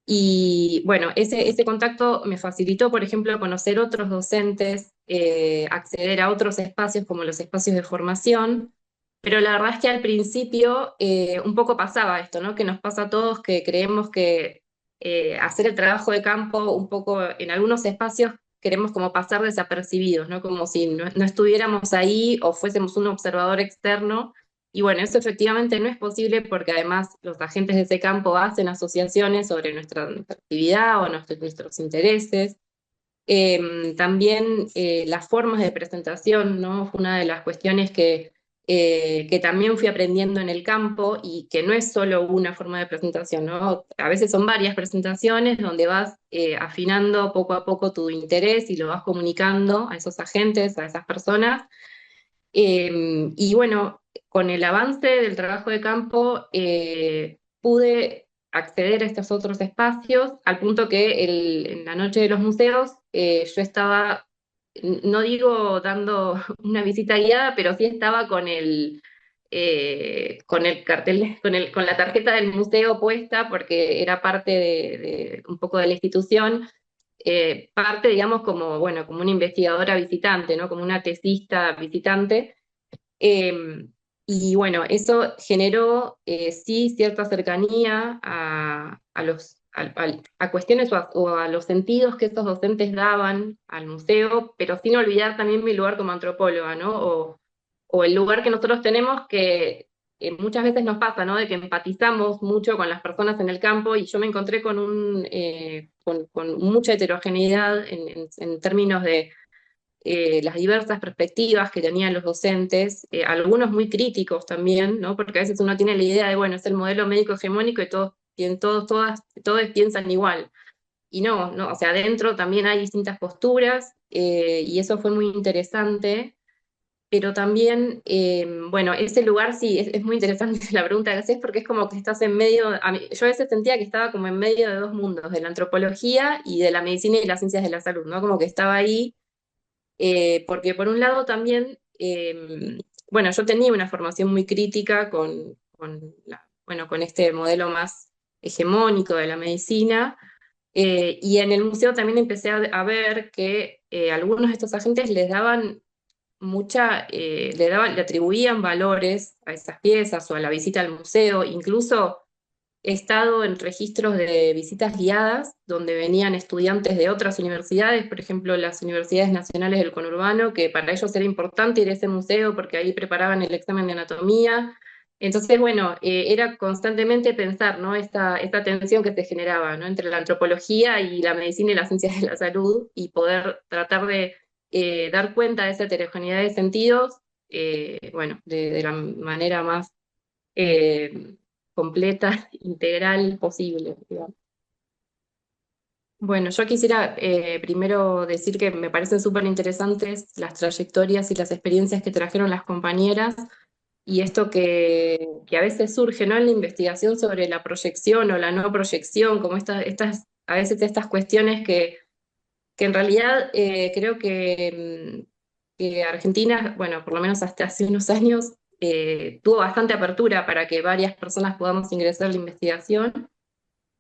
Y bueno, ese contacto me facilitó, por ejemplo, conocer otros docentes, acceder a otros espacios como los espacios de formación, pero la verdad es que al principio un poco pasaba esto, ¿no? Que nos pasa a todos que creemos que hacer el trabajo de campo un poco en algunos espacios queremos como pasar desapercibidos, ¿no? Como si no estuviéramos ahí o fuésemos un observador externo Y bueno, eso efectivamente no es posible porque además los agentes de ese campo hacen asociaciones sobre nuestra actividad o nuestros intereses. También las formas de presentación, ¿no? Fue una de las cuestiones que también fui aprendiendo en el campo y que no es solo una forma de presentación, ¿no? A veces son varias presentaciones donde vas afinando poco a poco tu interés y lo vas comunicando a esos agentes, a esas personas. Y bueno, con el avance del trabajo de campo pude acceder a estos otros espacios al punto que en la noche de los museos yo estaba, no digo dando una visita guiada, pero sí estaba con el cartel, con la tarjeta del museo puesta porque era parte de un poco de la institución, parte, digamos, como, bueno, como una investigadora visitante, ¿no? Como una tesista visitante. Eh, y bueno, eso generó sí cierta cercanía a cuestiones o a los sentidos que estos docentes daban al museo, pero sin olvidar también mi lugar como antropóloga, ¿no? O el lugar que nosotros tenemos que muchas veces nos pasa, ¿no? De que empatizamos mucho con las personas en el campo y yo me encontré con mucha heterogeneidad en términos de las diversas perspectivas que tenían los docentes, algunos muy críticos también, ¿no? Porque a veces uno tiene la idea de, bueno, es el modelo médico hegemónico y todos piensan igual. Y no, no, o sea, adentro también hay distintas posturas y eso fue muy interesante. Pero también, bueno, ese lugar sí, es muy interesante la pregunta que haces porque es como que estás en medio, yo a veces sentía que estaba como en medio de dos mundos, de la antropología y de la medicina y las ciencias de la salud, ¿no? Como que estaba ahí porque por un lado también, bueno, yo tenía una formación muy crítica bueno, con este modelo más hegemónico de la medicina, y en el museo también empecé a ver que algunos de estos agentes les daban le atribuían valores a esas piezas o a la visita al museo, incluso he estado en registros de visitas guiadas donde venían estudiantes de otras universidades, por ejemplo, las universidades nacionales del conurbano, que para ellos era importante ir a ese museo porque ahí preparaban el examen de anatomía. Entonces, bueno, era constantemente pensar, ¿no? Esta tensión que se generaba, ¿no? Entre la antropología y la medicina y las ciencias de la salud y poder tratar de dar cuenta de esa heterogeneidad de sentidos, bueno, de la manera más eh, completa, integral posible, digamos. Bueno, yo quisiera primero decir que me parecen súper interesantes las trayectorias y las experiencias que trajeron las compañeras y esto que a veces surge, ¿no? En la investigación sobre la proyección o la no proyección, como a veces estas cuestiones que en realidad creo que Argentina, bueno, por lo menos hasta hace unos años, tuvo bastante apertura para que varias personas podamos ingresar a la investigación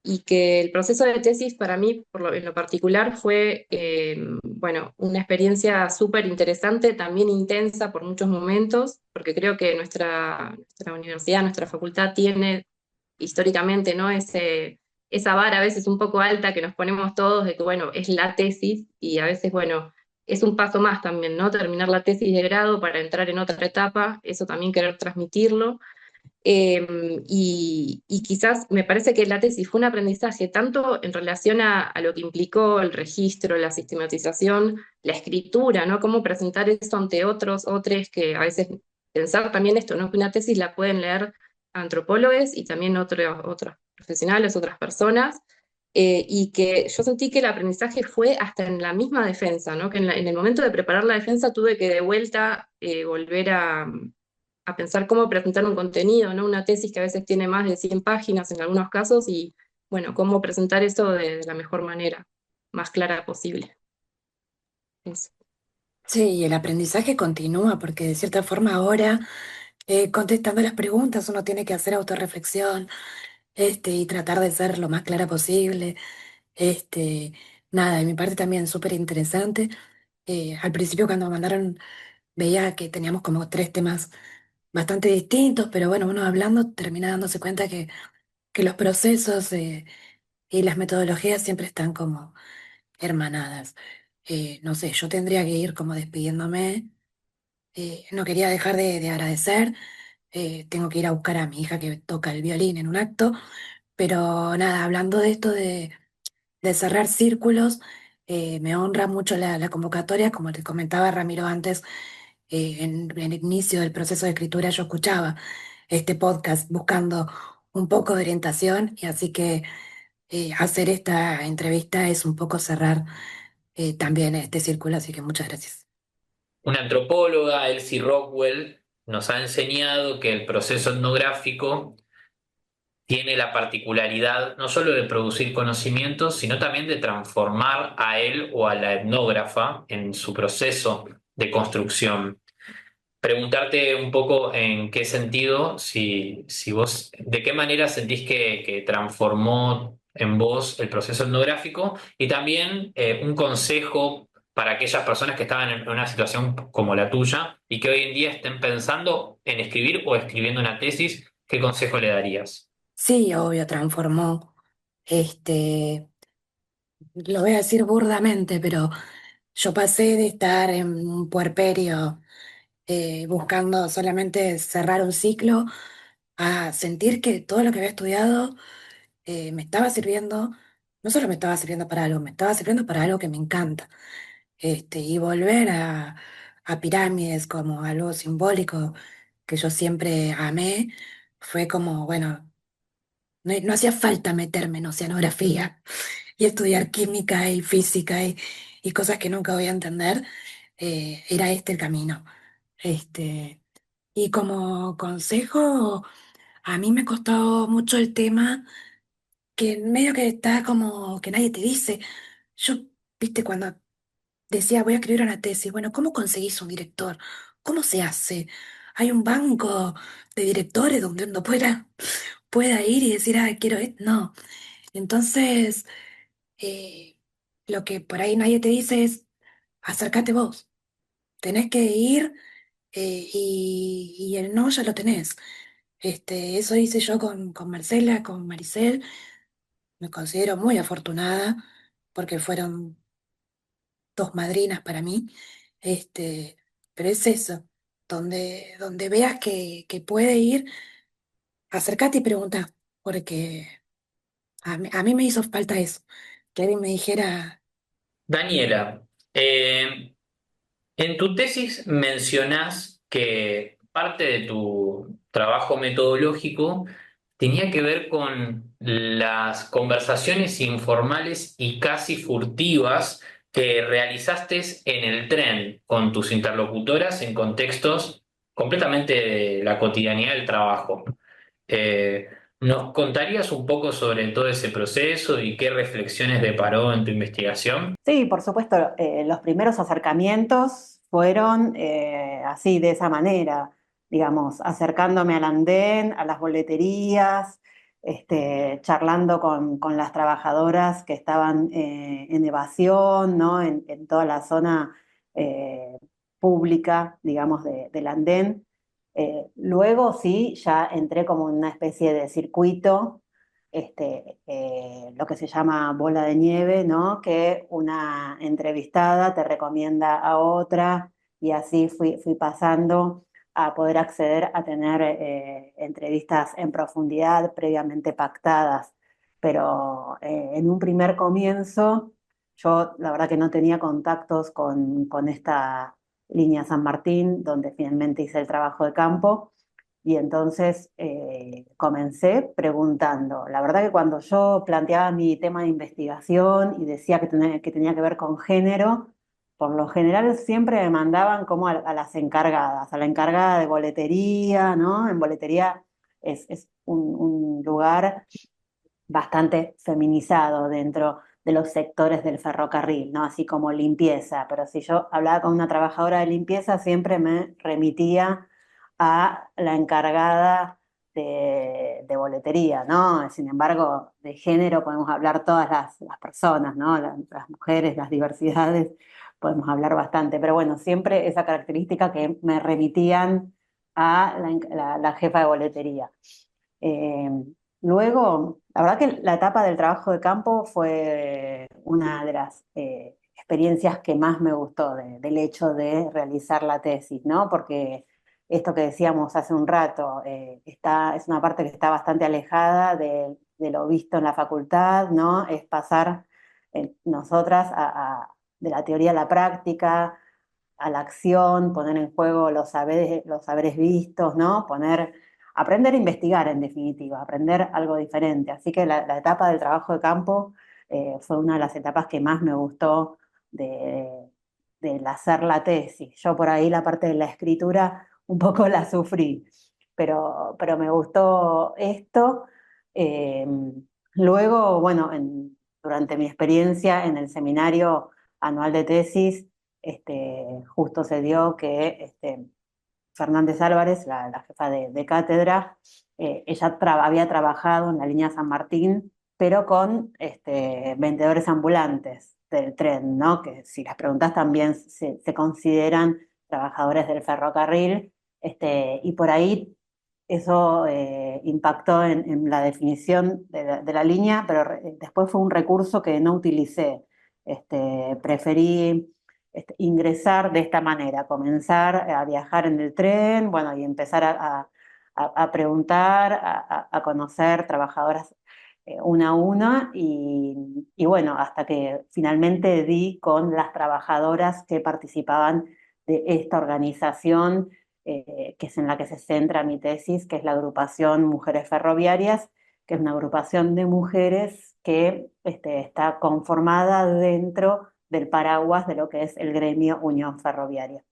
y que el proceso de tesis para mí, en lo particular, fue, bueno, una experiencia súper interesante, también intensa por muchos momentos, porque creo que nuestra universidad, nuestra facultad tiene históricamente, ¿no? Esa vara a veces un poco alta que nos ponemos todos de que, bueno, es la tesis y a veces, bueno, es un paso más también, ¿no? Terminar la tesis de grado para entrar en otra etapa, eso también querer transmitirlo. Y quizás me parece que la tesis fue un aprendizaje tanto en relación a lo que implicó el registro, la sistematización, la escritura, ¿no? Cómo presentar eso ante otros que a veces pensar también esto, ¿no? Que una tesis la pueden leer antropólogos y también otros profesionales, otras personas, y que yo sentí que el aprendizaje fue hasta en la misma defensa, ¿no? Que en el momento de preparar la defensa tuve que de vuelta volver a pensar cómo presentar un contenido, ¿no? Una tesis que a veces tiene más de 100 páginas en algunos casos y, bueno, cómo presentar eso de la mejor manera, más clara posible. Eso. Sí, y el aprendizaje continúa porque de cierta forma ahora, contestando las preguntas, uno tiene que hacer autorreflexión, y tratar de ser lo más clara posible. Este, nada, de mi parte también súper interesante. Al principio cuando me mandaron veía que teníamos como tres temas bastante distintos, pero bueno, uno hablando termina dándose cuenta que los procesos y las metodologías siempre están como hermanadas. No sé, yo tendría que ir como despidiéndome. No quería dejar de agradecer. tengo que ir a buscar a mi hija que toca el violín en un acto, pero nada, hablando de esto de cerrar círculos, me honra mucho la convocatoria, como te comentaba Ramiro antes, en el inicio del proceso de escritura yo escuchaba este podcast buscando un poco de orientación y así que hacer esta entrevista es un poco cerrar también este círculo, así que muchas gracias. Una antropóloga, Elsie Rockwell, nos ha enseñado que el proceso etnográfico tiene la particularidad no solo de producir conocimientos, sino también de transformar a él o a la etnógrafa en su proceso de construcción. Preguntarte un poco en qué sentido, si vos, de qué manera sentís que transformó en vos el proceso etnográfico y también un consejo para aquellas personas que estaban en una situación como la tuya y que hoy en día estén pensando en escribir o escribiendo una tesis, ¿qué consejo le darías? Sí, obvio, transformó, este, lo voy a decir burdamente, pero yo pasé de estar en un puerperio buscando solamente cerrar un ciclo a sentir que todo lo que había estudiado me estaba sirviendo, no solo me estaba sirviendo para algo, me estaba sirviendo para algo que me encanta. Y volver a pirámides como algo simbólico que yo siempre amé, fue como, bueno, no hacía falta meterme en oceanografía y estudiar química y física y cosas que nunca voy a entender, era este el camino. Este, y como consejo, a mí me costó mucho el tema que en medio que está como que nadie te dice. Yo, viste, cuando decía voy a escribir una tesis, bueno, ¿cómo conseguís un director? ¿Cómo se hace? ¿Hay un banco de directores donde uno pueda ir y decir, ah, quiero esto? No. Entonces, eh, lo que por ahí nadie te dice es, acércate vos. Tenés que ir y el no ya lo tenés. Eso hice yo con Marcela, con Maricel. Me considero muy afortunada porque fueron dos madrinas para mí. Este, pero es eso, donde veas que puede ir, acércate y pregunta, porque a mí me hizo falta eso, que alguien me dijera, Daniela, en tu tesis mencionás que parte de tu trabajo metodológico tenía que ver con las conversaciones informales y casi furtivas que realizaste en el tren con tus interlocutoras en contextos completamente de la cotidianidad del trabajo. Eh, ¿Nos contarías un poco sobre todo ese proceso y qué reflexiones deparó en tu investigación? Sí, por supuesto, los primeros acercamientos fueron así, de esa manera, digamos, acercándome al andén, a las boleterías, charlando con las trabajadoras que estaban en evasión, ¿no? En toda la zona eh, pública, digamos, del andén. Luego sí, ya entré como en una especie de circuito lo que se llama bola de nieve, ¿no? Que una entrevistada te recomienda a otra y así fui pasando a poder acceder a tener entrevistas en profundidad previamente pactadas. Pero en un primer comienzo, yo la verdad que no tenía contactos con esta línea San Martín, donde finalmente hice el trabajo de campo. Y entonces comencé preguntando. La verdad que cuando yo planteaba mi tema de investigación y decía que tenía que ver con género, por lo general siempre me mandaban como a las encargadas, a la encargada de boletería, ¿no? En boletería es un lugar bastante feminizado dentro de los sectores del ferrocarril, ¿no? Así como limpieza, pero si yo hablaba con una trabajadora de limpieza, siempre me remitía a la encargada de boletería, ¿no? Sin embargo, de género podemos hablar todas las personas, ¿no? Las mujeres, las diversidades, podemos hablar bastante, pero bueno, siempre esa característica que me remitían a la jefa de boletería. Eh, Luego, la verdad que la etapa del trabajo de campo fue una de las experiencias que más me gustó del hecho de realizar la tesis, ¿no? Porque esto que decíamos hace un rato, es una parte que está bastante alejada de lo visto en la facultad, ¿no? Es pasar nosotras de la teoría a la práctica, a la acción, poner en juego los saberes vistos, ¿no? Aprender a investigar en definitiva, aprender algo diferente. Así que la etapa del trabajo de campo fue una de las etapas que más me gustó de, del hacer la tesis. Yo por ahí la parte de la escritura un poco la sufrí, pero me gustó esto. Eh, Luego, bueno, durante mi experiencia en el seminario anual de tesis, justo se dio que Fernández Álvarez, la jefa de cátedra, ella había trabajado en la línea San Martín, pero con vendedores ambulantes del tren, ¿no? Que si las preguntas también se consideran trabajadores del ferrocarril, y por ahí eso impactó en la definición de la línea, pero después fue un recurso que no utilicé. Preferí ingresar de esta manera, comenzar a viajar en el tren, bueno, y empezar a preguntar, a conocer trabajadoras una a una, y bueno, hasta que finalmente di con las trabajadoras que participaban de esta organización, que es en la que se centra mi tesis, que es la agrupación Mujeres Ferroviarias, que es una agrupación de mujeres que está conformada dentro del paraguas de lo que es el gremio Unión Ferroviaria.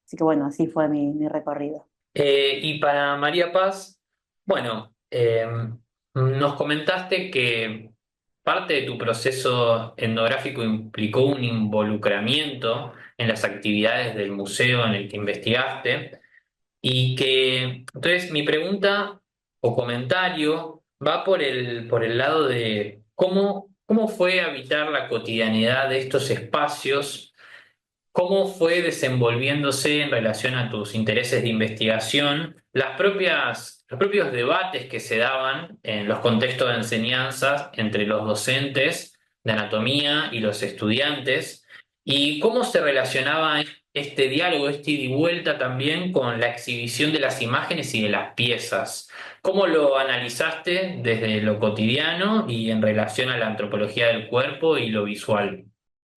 Así que bueno, así fue mi recorrido. Y para María Paz, bueno, nos comentaste que parte de tu proceso etnográfico implicó un involucramiento en las actividades del museo en el que investigaste. Y que, entonces, mi pregunta o comentario va por el lado de cómo fue habitar la cotidianidad de estos espacios, cómo fue desenvolviéndose en relación a tus intereses de investigación, los propios debates que se daban en los contextos de enseñanzas entre los docentes de anatomía y los estudiantes, y cómo se relacionaba este diálogo, este ida y vuelta también con la exhibición de las imágenes y de las piezas. ¿Cómo lo analizaste desde lo cotidiano y en relación a la antropología del cuerpo y lo visual?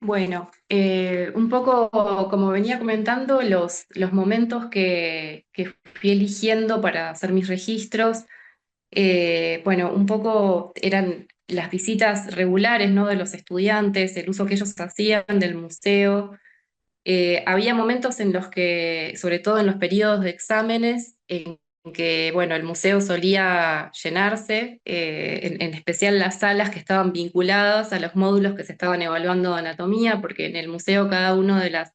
Bueno, un poco como venía comentando, los momentos que fui eligiendo para hacer mis registros, bueno, un poco eran las visitas regulares, ¿no? De los estudiantes, el uso que ellos hacían del museo. Había momentos en los que, sobre todo en los periodos de exámenes, en que, bueno, el museo solía llenarse, en especial las salas que estaban vinculadas a los módulos que se estaban evaluando de anatomía, porque en el museo cada uno de las,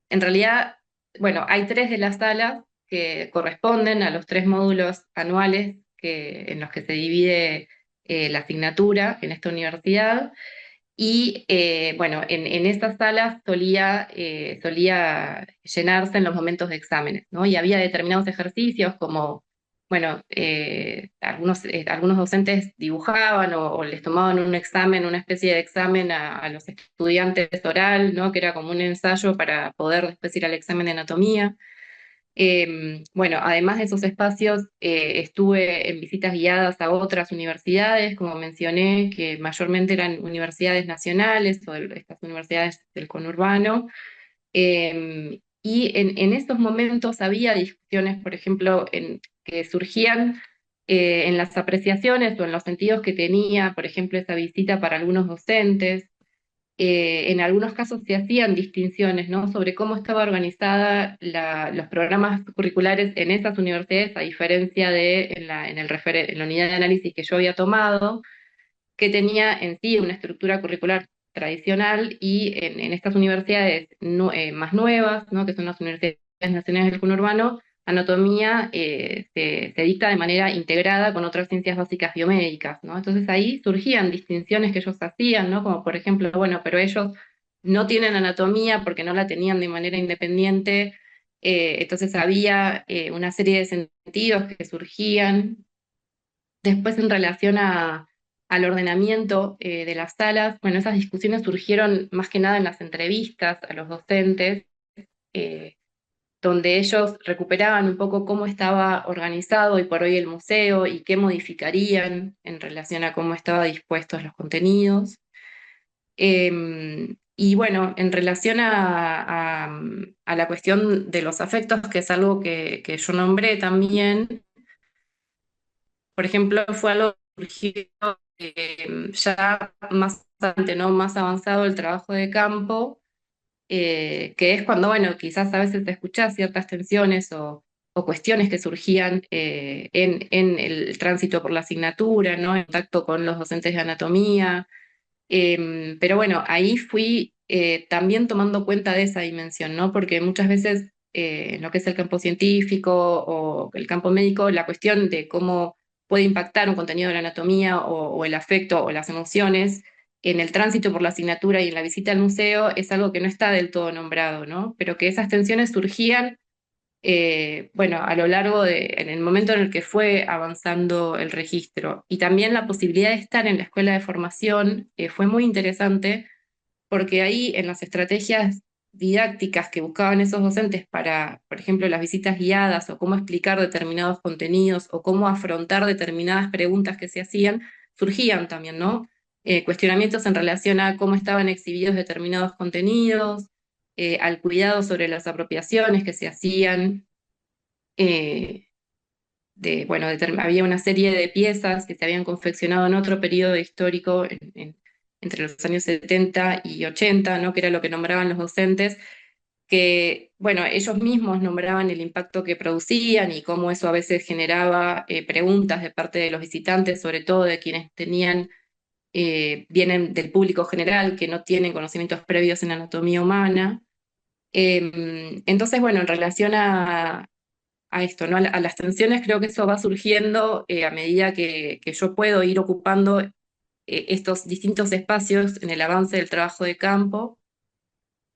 en realidad, bueno, hay tres de las salas que corresponden a los tres módulos anuales en los que se divide la asignatura en esta universidad. Y bueno, en estas salas solía llenarse en los momentos de exámenes, ¿no? Y había determinados ejercicios como, bueno, algunos docentes dibujaban o les tomaban un examen, una especie de examen a los estudiantes oral, ¿no? Que era como un ensayo para poder después ir al examen de anatomía. Bueno, además de esos espacios, estuve en visitas guiadas a otras universidades, como mencioné, que mayormente eran universidades nacionales o estas universidades del conurbano. Y en estos momentos había discusiones, por ejemplo, que surgían en las apreciaciones o en los sentidos que tenía, por ejemplo, esa visita para algunos docentes. En algunos casos se hacían distinciones, ¿no? Sobre cómo estaba organizada los programas curriculares en esas universidades, a diferencia de en la unidad de análisis que yo había tomado, que tenía en sí una estructura curricular tradicional, y en estas universidades más nuevas, ¿no? Que son las universidades nacionales del conurbano, anatomía se dicta de manera integrada con otras ciencias básicas biomédicas, ¿no? Entonces ahí surgían distinciones que ellos hacían, ¿no? Como por ejemplo, bueno, pero ellos no tienen anatomía porque no la tenían de manera independiente, entonces había una serie de sentidos que surgían. Después, en relación al ordenamiento de las salas, bueno, esas discusiones surgieron más que nada en las entrevistas a los docentes, eh, donde ellos recuperaban un poco cómo estaba organizado hoy por hoy el museo y qué modificarían en relación a cómo estaban dispuestos los contenidos. Y bueno, en relación a la cuestión de los afectos, que es algo que yo nombré también, por ejemplo, fue algo que surgió ya más adelante, ¿no? Más avanzado el trabajo de campo, que es cuando, bueno, quizás a veces te escuchás ciertas tensiones o cuestiones que surgían en el tránsito por la asignatura, ¿no? En contacto con los docentes de anatomía. Pero bueno, ahí fui también tomando cuenta de esa dimensión, ¿no? Porque muchas veces en lo que es el campo científico o el campo médico, la cuestión de cómo puede impactar un contenido de la anatomía o el afecto o las emociones en el tránsito por la asignatura y en la visita al museo es algo que no está del todo nombrado, ¿no? Pero que esas tensiones surgían bueno, a lo largo en el momento en el que fue avanzando el registro. Y también la posibilidad de estar en la escuela de formación fue muy interesante porque ahí en las estrategias didácticas que buscaban esos docentes para, por ejemplo, las visitas guiadas o cómo explicar determinados contenidos o cómo afrontar determinadas preguntas que se hacían, surgían también, ¿no? Cuestionamientos en relación a cómo estaban exhibidos determinados contenidos, al cuidado sobre las apropiaciones que se hacían. eh, bueno, había una serie de piezas que se habían confeccionado en otro periodo histórico, entre los años 70 y 80, ¿no? Que era lo que nombraban los docentes, que, bueno, ellos mismos nombraban el impacto que producían y cómo eso a veces generaba preguntas de parte de los visitantes, sobre todo de quienes vienen del público general, que no tienen conocimientos previos en anatomía humana. Entonces, bueno, en relación a esto, ¿no? A las tensiones, creo que eso va surgiendo a medida que yo puedo ir ocupando estos distintos espacios en el avance del trabajo de campo.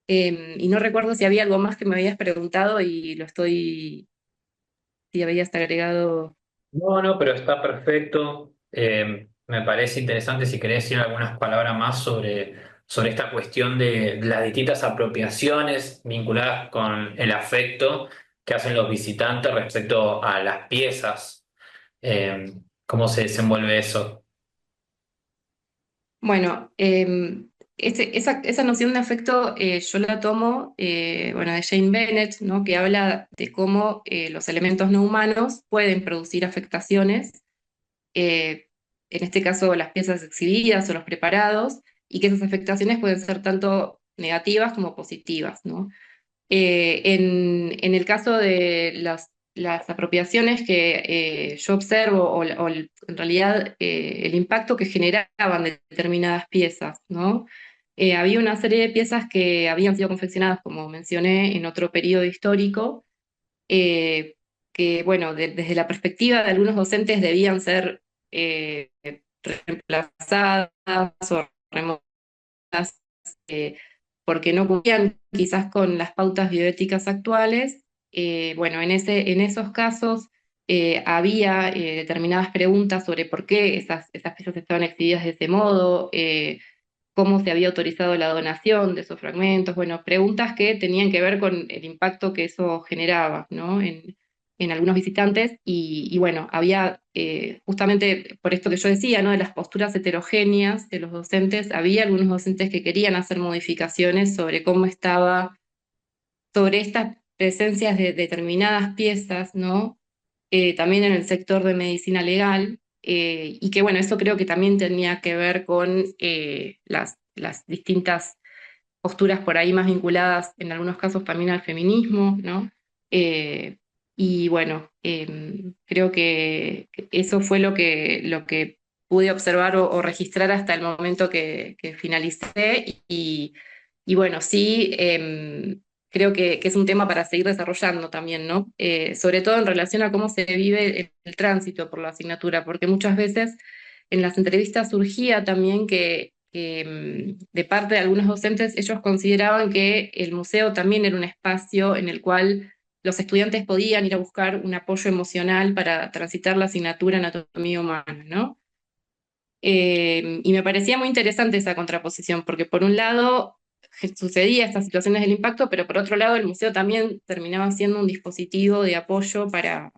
Y no recuerdo si había algo más que me habías preguntado y si habías agregado. No, no, pero está perfecto. Me parece interesante si querés decir algunas palabras más sobre esta cuestión de las distintas apropiaciones vinculadas con el afecto que hacen los visitantes respecto a las piezas. ¿Cómo se desenvuelve eso? Bueno, esa noción de afecto yo la tomo bueno, de Jane Bennett, ¿no? Que habla de cómo los elementos no humanos pueden producir afectaciones, eh, en este caso las piezas exhibidas o los preparados, y que esas afectaciones pueden ser tanto negativas como positivas, ¿no? En el caso de las apropiaciones que yo observo, en realidad el impacto que generaban determinadas piezas, ¿no? Había una serie de piezas que habían sido confeccionadas, como mencioné, en otro periodo histórico, eh, que, bueno, desde la perspectiva de algunos docentes debían ser eh, reemplazadas o removidas eh, porque no cumplían quizás con las pautas bioéticas actuales. Bueno, en esos casos había determinadas preguntas sobre por qué esas piezas estaban exhibidas de ese modo, cómo se había autorizado la donación de esos fragmentos, bueno, preguntas que tenían que ver con el impacto que eso generaba, ¿no? En algunos visitantes y bueno, había justamente por esto que yo decía, ¿no? De las posturas heterogéneas de los docentes, había algunos docentes que querían hacer modificaciones sobre cómo estaba, sobre estas presencias de determinadas piezas, ¿no? También en el sector de medicina legal, y que bueno, eso creo que también tenía que ver con las distintas posturas por ahí más vinculadas en algunos casos también al feminismo, ¿no? Eh, y bueno, creo que eso fue lo que pude observar o registrar hasta el momento que finalicé y bueno, sí, creo que es un tema para seguir desarrollando también, ¿no? Sobre todo en relación a cómo se vive el tránsito por la asignatura, porque muchas veces en las entrevistas surgía también que de parte de algunos docentes ellos consideraban que el museo también era un espacio en el cual los estudiantes podían ir a buscar un apoyo emocional para transitar la asignatura anatomía humana, ¿no? Y me parecía muy interesante esa contraposición, porque por un lado sucedía estas situaciones del impacto, pero por otro lado el museo también terminaba siendo un dispositivo de apoyo para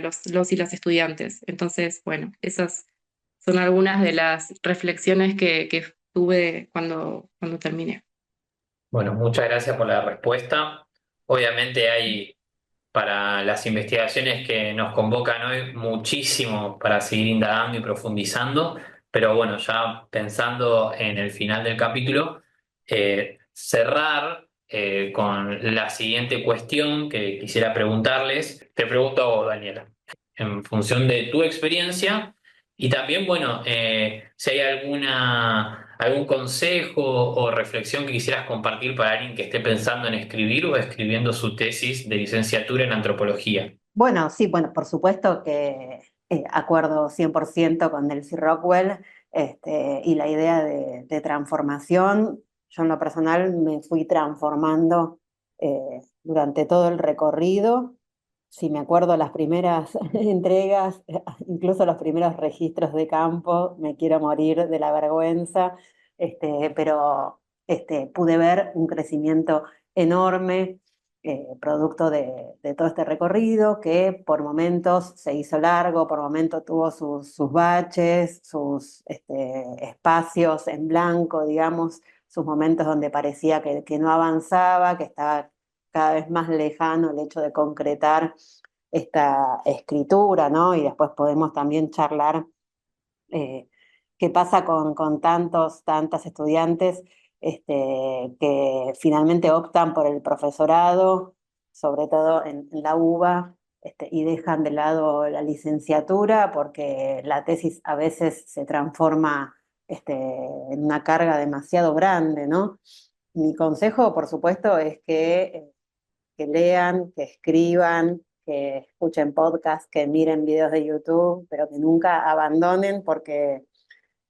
los y las estudiantes. Entonces, bueno, esas son algunas de las reflexiones que tuve cuando terminé. Bueno, muchas gracias por la respuesta. Obviamente hay para las investigaciones que nos convocan hoy muchísimo para seguir indagando y profundizando, pero bueno, ya pensando en el final del capítulo, cerrar con la siguiente cuestión que quisiera preguntarles. Te pregunto a vos, Daniela, en función de tu experiencia y también, bueno, si hay algún consejo o reflexión que quisieras compartir para alguien que esté pensando en escribir o escribiendo su tesis de licenciatura en antropología. Bueno, sí, bueno, por supuesto que acuerdo 100% con Delcy Rockwell, y la idea de transformación. Yo en lo personal me fui transformando durante todo el recorrido. Si me acuerdo las primeras entregas, incluso los primeros registros de campo, me quiero morir de la vergüenza, pero pude ver un crecimiento enorme, producto de todo este recorrido, que por momentos se hizo largo, por momentos tuvo sus baches, sus espacios en blanco, digamos, sus momentos donde parecía que no avanzaba, que estaba cada vez más lejano el hecho de concretar esta escritura, ¿no? Y después podemos también charlar eh, qué pasa con tantas estudiantes que finalmente optan por el profesorado, sobre todo en la UBA, y dejan de lado la licenciatura porque la tesis a veces se transforma en una carga demasiado grande, ¿no? Mi consejo, por supuesto, es que lean, que escriban, que escuchen podcasts, que miren videos de YouTube, pero que nunca abandonen porque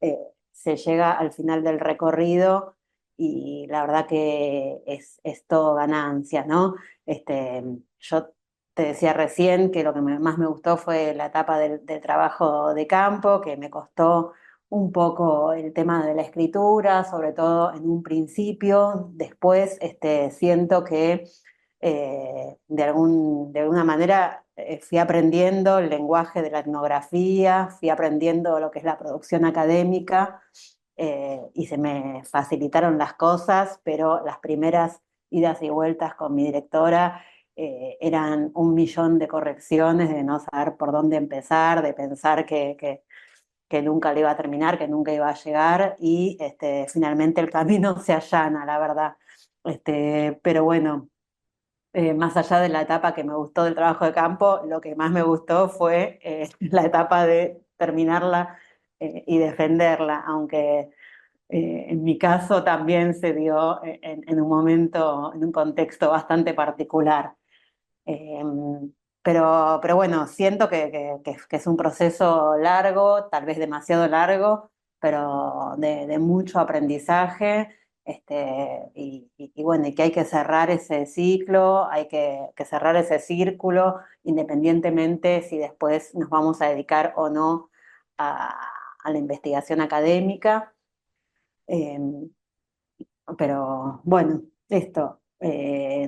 eh, se llega al final del recorrido y la verdad que es todo ganancia, ¿no? Yo te decía recién que lo que más me gustó fue la etapa del trabajo de campo, que me costó un poco el tema de la escritura, sobre todo en un principio. Después siento que de alguna manera fui aprendiendo el lenguaje de la etnografía, fui aprendiendo lo que es la producción académica, y se me facilitaron las cosas, pero las primeras idas y vueltas con mi directora eran un millón de correcciones, de no saber por dónde empezar, de pensar que nunca le iba a terminar, que nunca iba a llegar, y finalmente el camino se allana, la verdad. Pero bueno, más allá de la etapa que me gustó del trabajo de campo, lo que más me gustó fue la etapa de terminarla y defenderla, aunque en mi caso también se dio en un momento, en un contexto bastante particular. Eh, pero bueno, siento que es un proceso largo, tal vez demasiado largo, pero de mucho aprendizaje. Y bueno, y que hay que cerrar ese ciclo, hay que cerrar ese círculo, independientemente si después nos vamos a dedicar o no a, a la investigación académica. Eh, pero bueno, esto,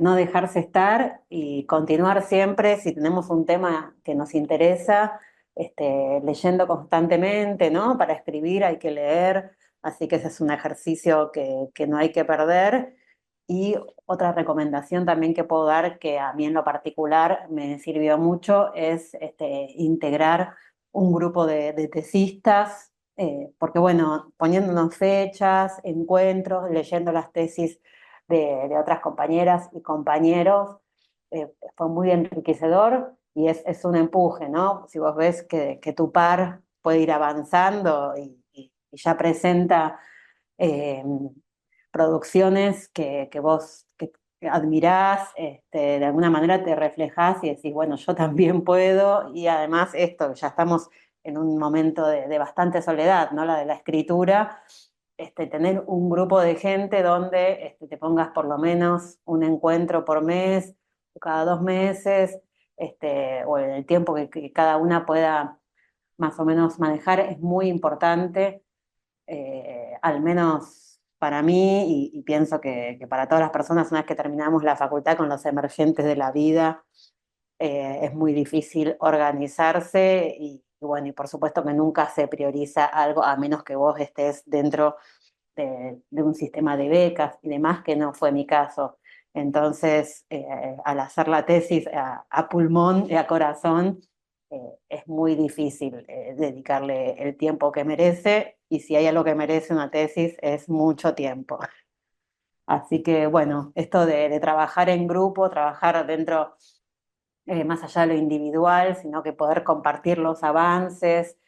no dejarse estar y continuar siempre, si tenemos un tema que nos interesa, leyendo constantemente, ¿no? Para escribir hay que leer, así que ese es un ejercicio que no hay que perder. Y otra recomendación también que puedo dar, que a mí en lo particular me sirvió mucho, es integrar un grupo de tesistas, porque bueno, poniéndonos fechas, encuentros, leyendo las tesis de otras compañeras y compañeros, fue muy enriquecedor y es un empuje, ¿no? Si vos ves que tu par puede ir avanzando y ya presenta eh, producciones que vos que admirás, de alguna manera te reflejás y decís, bueno, yo también puedo, y además esto, ya estamos en un momento de bastante soledad, ¿no? La de la escritura, tener un grupo de gente donde te pongas por lo menos un encuentro por mes, o cada 2 meses, o en el tiempo que cada una pueda más o menos manejar, es muy importante, al menos para mí y pienso que para todas las personas, una vez que terminamos la facultad con los emergentes de la vida, es muy difícil organizarse y bueno, y por supuesto que nunca se prioriza algo a menos que vos estés dentro de un sistema de becas y demás, que no fue mi caso. Entonces, al hacer la tesis a pulmón y a corazón, es muy difícil dedicarle el tiempo que merece, y si hay algo que merece una tesis es mucho tiempo. Así que bueno, esto de trabajar en grupo, trabajar dentro, más allá de lo individual, sino que poder compartir los avances,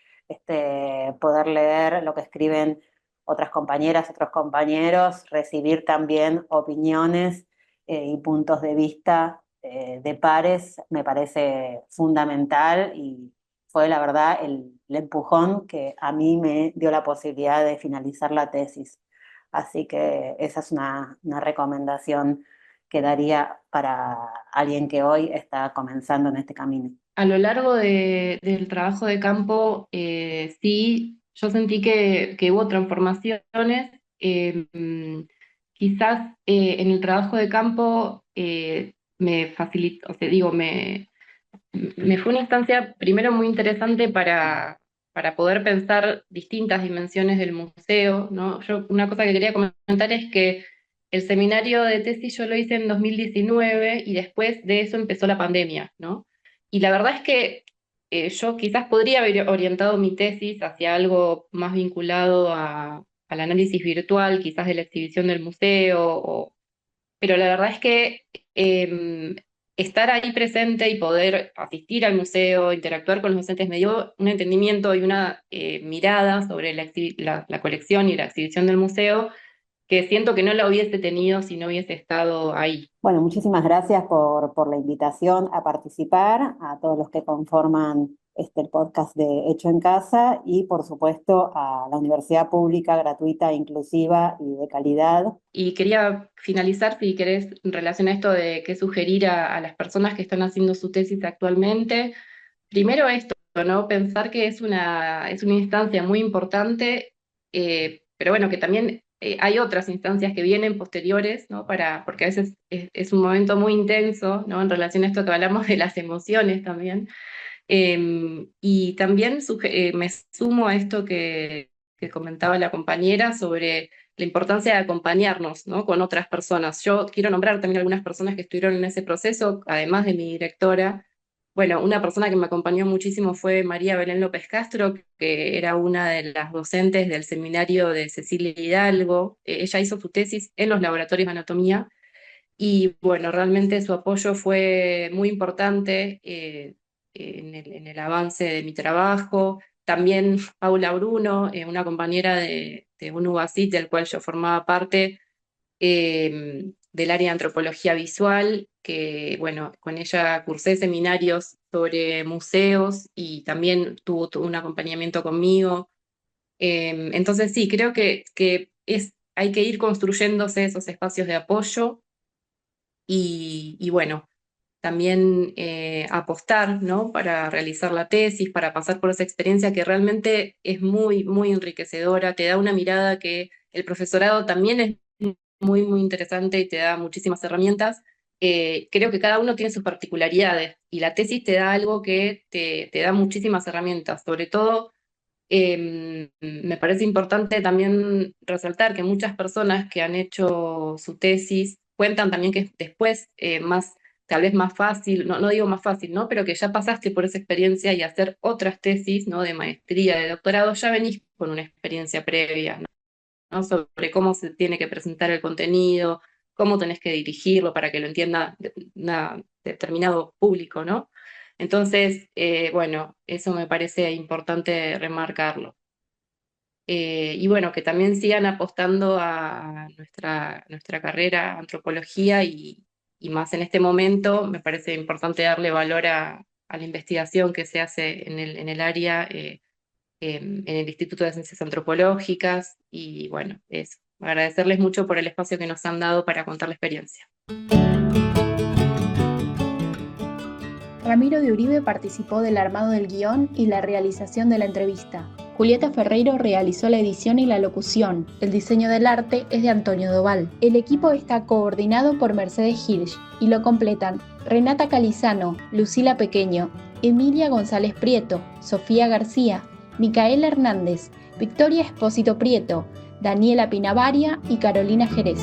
poder leer lo que escriben otras compañeras, otros compañeros, recibir también opiniones y puntos de vista de pares, me parece fundamental y fue la verdad el empujón que a mí me dio la posibilidad de finalizar la tesis. Así que esa es una recomendación que daría para alguien que hoy está comenzando en este camino. A lo largo del trabajo de campo, sí, yo sentí que hubo transformaciones. Quizás en el trabajo de campo me facilitó, o sea, digo, me fue una instancia primero muy interesante para poder pensar distintas dimensiones del museo, ¿no? Yo, una cosa que quería comentar es que el seminario de tesis yo lo hice en 2019 y después de eso empezó la pandemia, ¿no? Y la verdad es que yo quizás podría haber orientado mi tesis hacia algo más vinculado al análisis virtual, quizás de la exhibición del museo, pero la verdad es que estar ahí presente y poder asistir al museo, interactuar con los docentes, me dio un entendimiento y una mirada sobre la colección y la exhibición del museo que siento que no la hubiese tenido si no hubiese estado ahí. Bueno, muchísimas gracias por la invitación a participar, a todos los que conforman el podcast de Hecho en Casa y por supuesto a la universidad pública, gratuita, inclusiva y de calidad. Y quería finalizar, si querés, en relación a esto de qué sugerir a las personas que están haciendo su tesis actualmente. Primero esto, ¿no? Pensar que es una instancia muy importante, pero bueno, que también hay otras instancias que vienen posteriores, ¿no? Porque a veces es un momento muy intenso, ¿no? En relación a esto que hablamos de las emociones también. Y también me sumo a esto que comentaba la compañera sobre la importancia de acompañarnos, ¿no? Con otras personas. Yo quiero nombrar también algunas personas que estuvieron en ese proceso, además de mi directora. Bueno, una persona que me acompañó muchísimo fue María Belén López Castro, que era una de las docentes del seminario de Cecilia Hidalgo. Ella hizo su tesis en los laboratorios de anatomía y bueno, realmente su apoyo fue muy importante en el avance de mi trabajo. También Paula Bruno, una compañera de un UASIT del cual yo formaba parte, del área de antropología visual, que bueno, con ella cursé seminarios sobre museos y también tuvo un acompañamiento conmigo. Entonces sí, creo que hay que ir construyéndose esos espacios de apoyo y bueno, también apostar, ¿no? Para realizar la tesis, para pasar por esa experiencia que realmente es muy, muy enriquecedora, te da una mirada que el profesorado también es muy, muy interesante y te da muchísimas herramientas. Creo que cada uno tiene sus particularidades y la tesis te da algo que te da muchísimas herramientas. Sobre todo, me parece importante también resaltar que muchas personas que han hecho su tesis cuentan también que después tal vez más fácil, no digo más fácil, ¿no? Pero que ya pasaste por esa experiencia y hacer otras tesis, ¿no? De maestría, de doctorado, ya venís con una experiencia previa, ¿no? Sobre cómo se tiene que presentar el contenido, cómo tenés que dirigirlo para que lo entienda un determinado público, ¿no? Entonces, bueno, eso me parece importante remarcarlo. Y bueno, que también sigan apostando a nuestra carrera, antropología, y más en este momento, me parece importante darle valor a la investigación que se hace en el área, en el Instituto de Ciencias Antropológicas, y bueno, eso. Agradecerles mucho por el espacio que nos han dado para contar la experiencia. Ramiro de Uribe participó del armado del guión y la realización de la entrevista, Julieta Ferreiro realizó la edición y la locución. El diseño del arte es de Antonio Doval. El equipo está coordinado por Mercedes Hirsch y lo completan Renata Calizano, Lucila Pequeño, Emilia González Prieto, Sofía García, Micaela Hernández, Victoria Espósito Prieto, Daniela Pinavaria y Carolina Jerez.